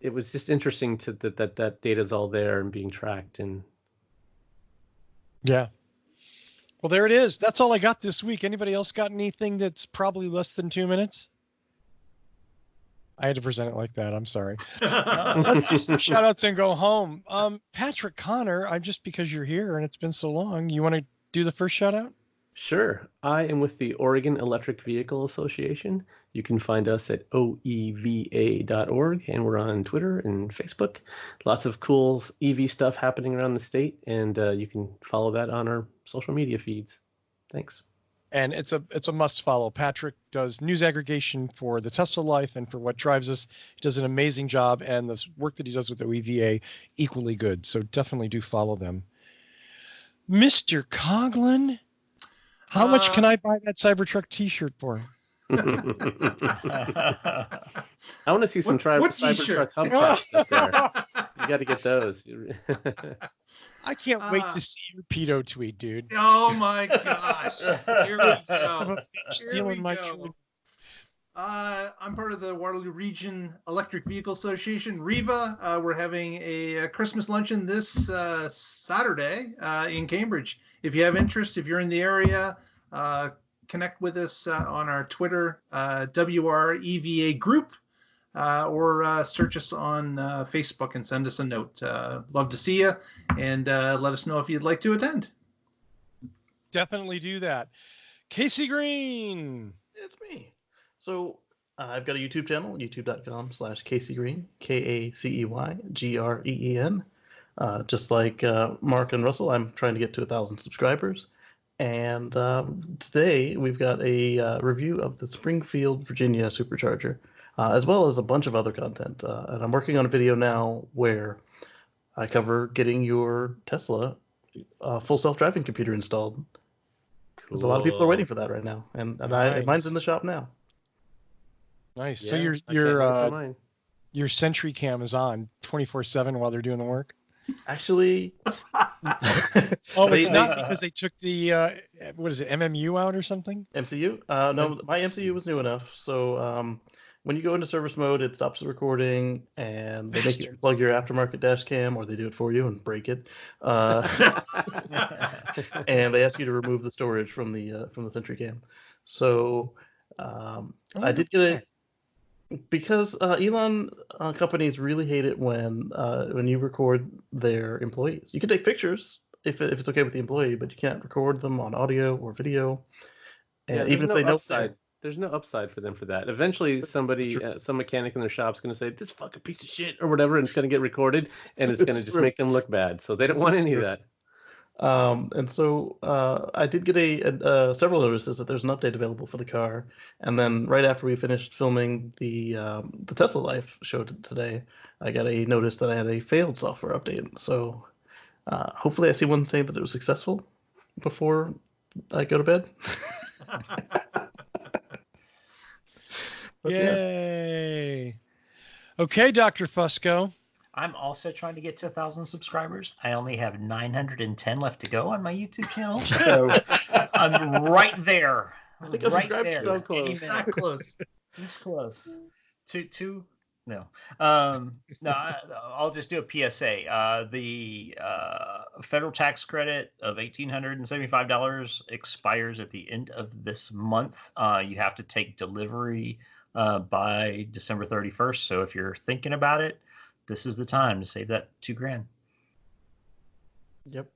it was just interesting that data's all there and being tracked. And yeah. Well, there it is. That's all I got this week. Anybody else got anything that's probably less than 2 minutes? I had to present it like that. I'm sorry. Let's do some shout outs and go home. Patrick Connor, just because you're here and it's been so long, you want to do the first shout out? Sure. I am with the Oregon Electric Vehicle Association. You can find us at oeva.org, and we're on Twitter and Facebook. Lots of cool EV stuff happening around the state, and you can follow that on our social media feeds. Thanks. And it's a must follow. Patrick does news aggregation for the Tesla Life and for What Drives Us. He does an amazing job, and the work that he does with OEVA equally good. So definitely do follow them. Mr. Coughlin, how much can I buy that Cybertruck T-shirt for? I want to see some Cybertruck hubcaps up there. You got to get those. I can't wait to see your pedo tweet, dude. Oh my gosh! Here we go. Stealing my tweet. I'm part of the Waterloo Region Electric Vehicle Association, REVA. We're having a Christmas luncheon this Saturday in Cambridge. If you have interest, if you're in the area, connect with us on our Twitter, WREVA group, or search us on Facebook and send us a note. Love to see you, and let us know if you'd like to attend. Definitely do that. Casey Green. It's me. So I've got a YouTube channel, youtube.com/Casey Green, KACEYGREEN. Just like Mark and Russell, I'm trying to get to 1,000 subscribers. And today we've got a review of the Springfield, Virginia supercharger, as well as a bunch of other content. And I'm working on a video now where I cover getting your Tesla full self-driving computer installed. Cool. There's a lot of people are waiting for that right now, and nice. Mine's in the shop now. Nice. Yeah, so your Sentry Cam is on 24/7 while they're doing the work. Actually, it's not because they took the what is it, MMU out or something? MCU? No, my MCU was new enough. So when you go into service mode, it stops the recording, and they make you plug your aftermarket dash cam, or they do it for you and break it. And they ask you to remove the storage from the Sentry Cam. So I did get it. Because Elon companies really hate it when you record their employees. You can take pictures if it's okay with the employee, but you can't record them on audio or video. And even if they know there's no upside for them for that. Eventually, somebody, some mechanic in their shop's going to say, "This fucking piece of shit" or whatever, and it's going to get recorded, and it's going to just make them look bad. So they don't want any of that. And so I did get several notices that there's an update available for the car, and then right after we finished filming the Tesla Life show today, I got a notice that I had a failed software update. So hopefully I see one saying that it was successful before I go to bed. Yay! Yeah. Okay, Dr. Fusco. I'm also trying to get to 1,000 subscribers. I only have 910 left to go on my YouTube channel, so I'm right there. I think right there. So close. Not close. It's close. Two. No. No. I'll just do a PSA. The federal tax credit of $1,875 expires at the end of this month. You have to take delivery by December 31st. So if you're thinking about it, this is the time to save that $2,000. Yep.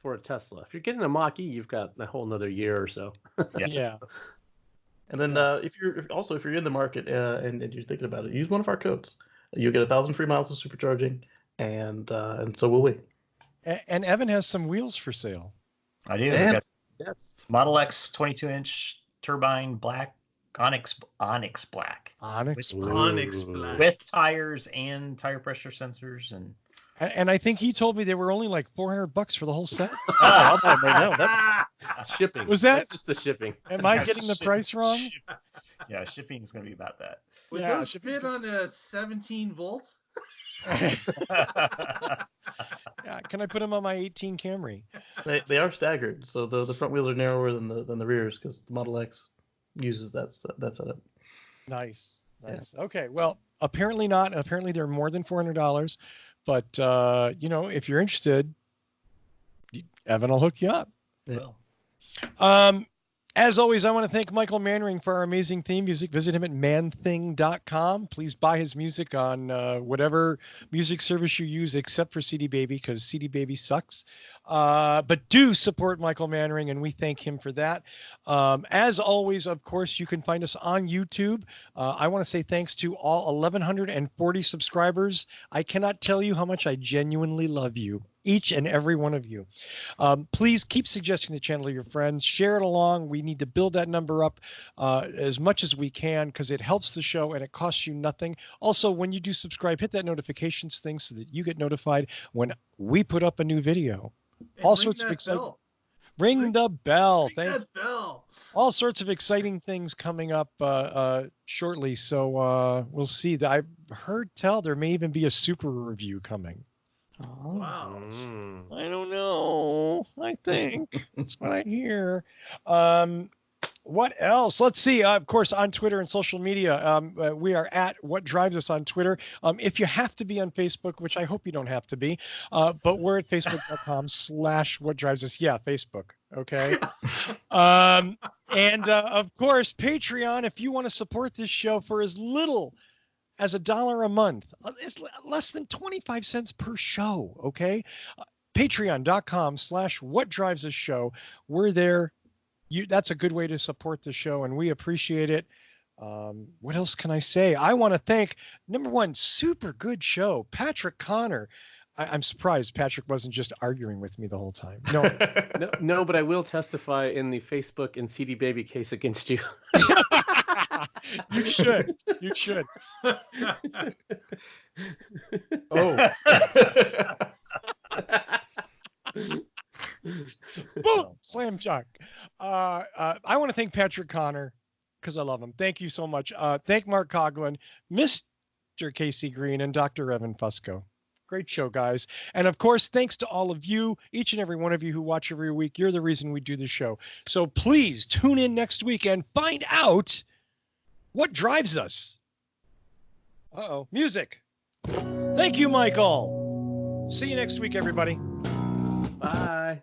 For a Tesla. If you're getting a Mach-E, you've got a whole another year or so. Yeah. And then if you're in the market and you're thinking about it, use one of our codes. You'll get 1,000 free miles of supercharging, and so will we. And Evan has some wheels for sale. I do. Yes. Model X 22-inch turbine black, Onyx black. Onyx black. With tires and tire pressure sensors and I think he told me they were only like $400 for the whole set. I'll buy them right now. Shipping. Was that? That's just the shipping. Am I getting the price wrong? Yeah, shipping is going to be about that. Would those fit on a 17 volt? Yeah, can I put them on my 18 Camry? They are staggered, so the front wheels are narrower than the rears because the Model X uses that setup. Nice. Yeah. Okay, well, apparently not. Apparently they're more than $400, but if you're interested, Evan will hook you up. Yeah. As always, I want to thank Michael Mannering for our amazing theme music. Visit him at manthing.com. Please buy his music on whatever music service you use except for CD Baby, because CD Baby sucks. But do support Michael Mannering, and we thank him for that. As always, of course, you can find us on YouTube. I want to say thanks to all 1,140 subscribers. I cannot tell you how much I genuinely love you, each and every one of you. Please keep suggesting the channel to your friends. Share it along. We need to build that number up as much as we can because it helps the show and it costs you nothing. Also, when you do subscribe, hit that notifications thing so that you get notified when we put up a new video. And all sorts of exciting. Ring the bell. Thank you. All sorts of exciting things coming up shortly. So we'll see. I've heard tell there may even be a super review coming. Oh. Wow. I don't know. I think that's what I hear. What else? Let's see. Of course, on Twitter and social media, we are at What Drives Us on Twitter. If you have to be on Facebook, which I hope you don't have to be, but we're at facebook.com/What Drives Us. Yeah, Facebook. Okay. And of course, Patreon. If you want to support this show for as little as $1 a month, it's less than 25 cents per show. Okay. Patreon.com/What Drives Us show. We're there. That's a good way to support the show, and we appreciate it. What else can I say? I want to thank, number one, super good show, Patrick Connor. I'm surprised Patrick wasn't just arguing with me the whole time. No, but I will testify in the Facebook and CD Baby case against you. You should. Oh. Boom! Slam dunk. I want to thank Patrick Connor because I love him. Thank you so much. Thank Mark Coughlin, Mr. Casey Green, and Dr. Evan Fusco. Great show, guys. And of course, thanks to all of you, each and every one of you who watch every week. You're the reason we do the show. So please tune in next week and find out what drives us. Music. Thank you, Michael. See you next week, everybody. Bye.